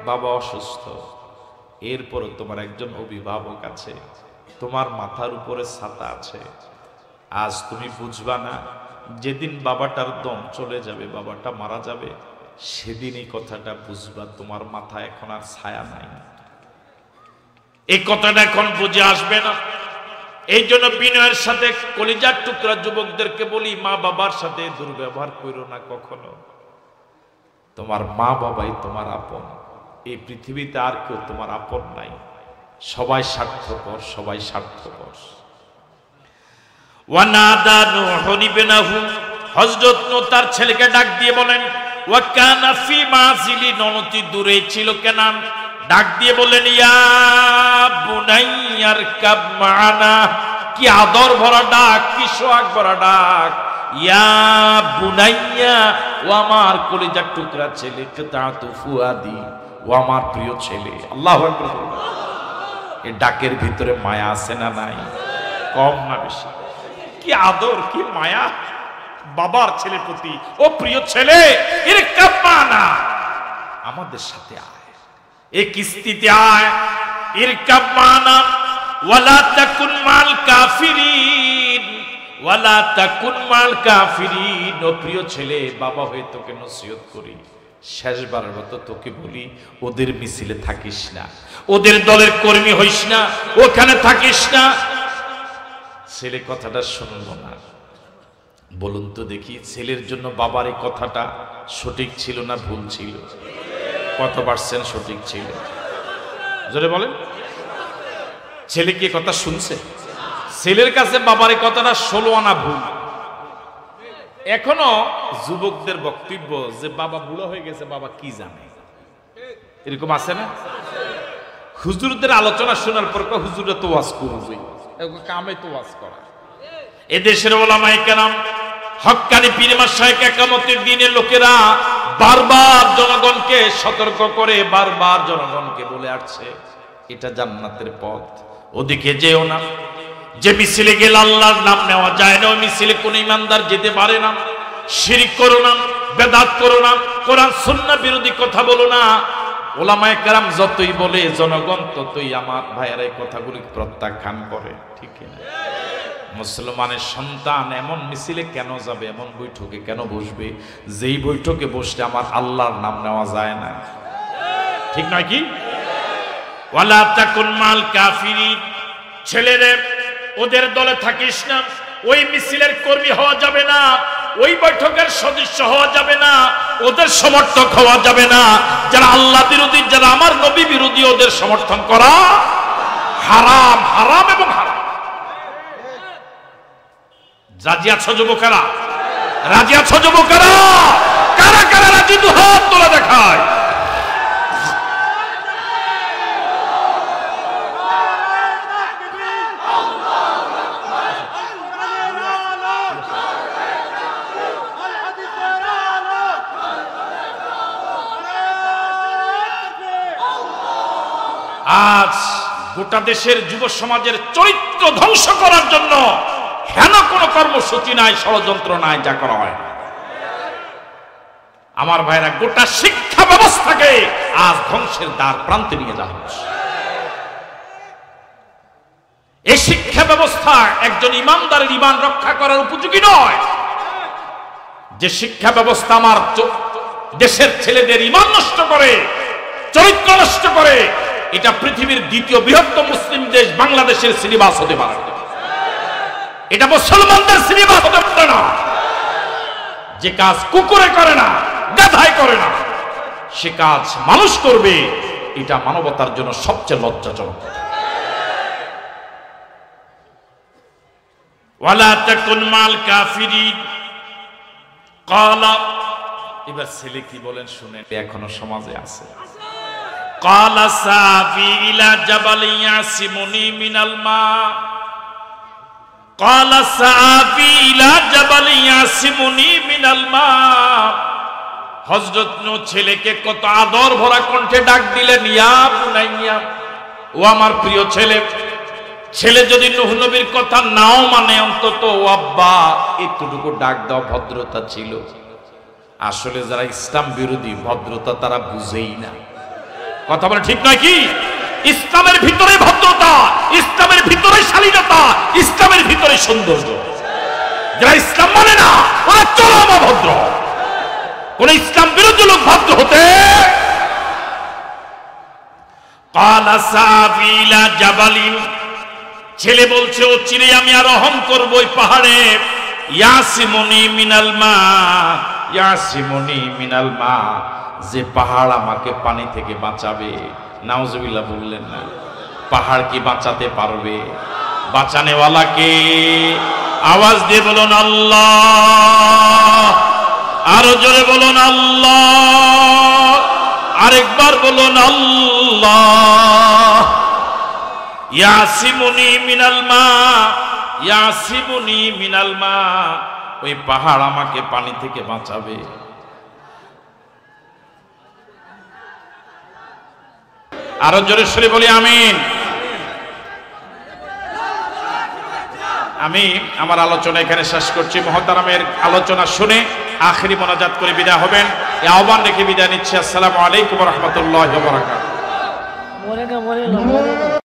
বাবা অসুস্থ, এরপরও তোমার একজন অভিভাবক আছে, তোমার মাথার উপরে ছাতা আছে। আজ তুমি বুঝবা না, যেদিন বাবাটার দম চলে যাবে, বাবাটা মারা যাবে, সেদিন এই কথাটা বুঝবা, তোমার মাথায় এখন আর ছায়া নাই। এই কথাটা এখন বুঝে আসবে না। এই জন্য বিনয়ের সাথে কলিজার টুকরা যুবকদেরকে বলি, মা বাবার সাথে দুর্ব্যবহার করো না কখনো। তোমার মা বাবাই তোমার আপন, এই পৃথিবীতে আর কেউ তোমার আপন নাই। সবাই স্বার্থপর, সবাই স্বার্থপর। ওয়ানাদা নূহু ইবনাহু, হযরত নূহ তার ছেলেকে ডাক দিয়ে বলেন, ওয়া কানা ফি মাযিলিন, অনতি দূরে ছিল কেনান। ডাক দিয়ে বলেন, ইয়া বুনাইয়ারকাব মা'ানা। কি আদর ভরা ডাক, কি সোহাগ ভরা ডাক। ইয়া বুনাইয়া, ও আমার কলিজার টুকরা ছেলে, কিতাতু ফুয়াদি, ও আমার প্রিয় ছেলে। আল্লাহু আকবার। এই ডাকের ভিতরে মায়া আছে না নাই? কম না বেশি? কি আদর, কি মায়া বাবার ছেলের প্রতি। ও প্রিয় ছেলে, ইরকাব মা'ানা, আমাদের সাথে আয়, এই কিস্তিতে আয়। ইরকাব মা'ানা ওয়ালা তাকুন মা'আল কাফিরিন ওয়ালা তাকুন মা'আল কাফিরিন। ও প্রিয় ছেলে, বাবা হয়ে তোকে নসিহত করি, শেষবারের মতো তোকে বলি, ওদের মিছিলে থাকিস না, ওদের দলের কর্মী হইস না, ওখানে থাকিস না। ছেলে কথাটা শুনলো না। বলুন তো দেখি, ছেলের জন্য বাবার এই কথাটা সঠিক ছিল না ভুল ছিল? কত% সঠিক ছিল? জোরে বলেন। ছেলে কি কথা শুনছে? ছেলের কাছে বাবার এই কথাটা 16 আনা ভুল। এখনো যুবকদের বক্তব্য যে বাবা বুড়ো হয়ে গেছে, বাবা কি জানে, এরকম আছে না? হুজুরদের আলোচনা শোনার পর হুজুরে তো ওয়াজ করবে, কামে তো ওয়াজ করা। এদেশের ওলামায়ে কেরাম, হক্কানি পীর মাশায়েখ, কিয়ামতের দিনে লোকেরা বারবার জনগণকে সতর্ক করে, বারবার জনগণকে বলে আসছে, এটা জান্নাতের পথ, ওদিকে যেও না। যে মিছিলে গেলে আল্লাহর নাম নেওয়া যায় না, ওই মিছিলে কোন ইমানদার যেতে পারে না। শিরক করো না, বেদাত করো না, কোরআন সুন্নাহ বিরোধী কথা বলো না। ওলামায়ে কেরাম যতই বলে জনগণ ততই আমার ভাইয়েরা এই কথাগুলি প্রত্যাখ্যান করে, ঠিক না? মুসলমানের সন্তান এমন মিছিলে কেন যাবে, এমন বৈঠকে কেন বসবে যেই বৈঠকে বসলে আমার আল্লাহর নাম নেওয়া যায় না, ঠিক নয় কি? ওয়ালা তাকুন মাল কাফিরিন, ছেলেরে ওদের দলে থাকিস না, ওই মিছিলের কর্মী হওয়া যাবে না, ওই বৈঠকের সদস্য হওয়া যাবে না, ওদের সমর্থক হওয়া যাবে না। যারা আল্লাহ বিরোধী, যারা আমার নবী বিরোধী, ওদের সমর্থন করা হারাম, হারাম এবং হারাম। রাজি আছো যুবকেরা? রাজি আছো যুবকেরা? কারা কারা রাজি? দুহাত তোলা দেখায়। আজ গোটা দেশের যুব সমাজের চরিত্র ধ্বংস করার জন্য হেন কোন কর্মসূচি নাই, ষড়যন্ত্র নাই, যা করা হয়। আমার ভাইরা, গোটা শিক্ষা ব্যবস্থাকে আজ ধ্বংসের দ্বার প্রান্তে নিয়ে যাওয়া হচ্ছে। এই শিক্ষা ব্যবস্থা একজন ইমানদারের ঈমান রক্ষা করার উপযোগী নয়। যে শিক্ষা ব্যবস্থা আমার দেশের ছেলেদের ঈমান নষ্ট করে, চরিত্র নষ্ট করে, এটা পৃথিবীর দ্বিতীয় বৃহত্তম মুসলিম দেশ বাংলাদেশের সিলেবাস হতে পারে, এটা মুসলমানদের সিলেবাস হতে পারে না। যে কাজ কুকুরে করে না, গাধায় করে না, সে কাজ মানুষ করবে, এটা মানবতার জন্য সবচেয়ে লজ্জাজনক। ওয়ালা তাকুন মাল কাফিরিন ক্বালা, এবার ছেলে কি বলেন শুনেন, এখনো সমাজে আছে। ক্বালা সাফি ইলা জাবাল ইয়াসিমুনি মিনাল মা, ক্বালা সাফি ইলা জাবাল ইয়াসিমুনি মিনাল মা। হযরত নূহ ছেলেকে কত আদর ভরা কণ্ঠে ডাক দিলেন, ইয়া বুনাইয়া, ও আমার প্রিয় ছেলে। ছেলে যদি নূহ নবীর কথা নাও মানে, অন্তত ও আব্বা একটুটুকু ডাক দাও, ভদ্রতা ছিল। আসলে যারা ইসলাম বিরোধী, ভদ্রতা তারা বুঝেই না। কথা বলে ঠিক নয় কি? ইসলামের ভিতরে ভদ্রতা, ইসলামের ভিতরে শালীনতা, ইসলামের ভিতরে সৌন্দর্য। যারা ইসলাম মানে না, ওরা চরম অভদ্র। কোন ইসলাম বিরোধী লোক ভদ্র হতে। ক্বালা সাফি ইলা জাবালিন, ছেলে বলছে ও চিরে আমি আরোহণ করব ওই পাহাড়ে। ইয়াসিমুনি মিনাল মা, ইয়াসিমুনি মিনাল মা, যে পাহাড় আমাকে পানি থেকে বাঁচাবে। নাউজুবিল্লাহ বললেন না? পাহাড় কি বাঁচাতে পারবে? বাঁচানেওয়ালাকে আওয়াজ দিয়ে বলুন আল্লাহ। আরো জোরে বলুন আল্লাহ। আরেকবার বলুন আল্লাহ। ইয়াসিমুনি মিনাল মা, ইয়াসিমুনি মিনাল মা, ওই পাহাড় আমাকে পানি থেকে বাঁচাবে। আরো জোরে সরে বলি আমিন। আমি আমার আলোচনা এখানে শেষ করছি। মুহতারামের আলোচনা শুনে আখিরি মোনাজাত করে বিদায় হবেন, এই আহ্বান রেখে বিদায় নিচ্ছি। আসসালামু আলাইকুম ওয়া রাহমাতুল্লাহি ওয়া বারাকাতুহু।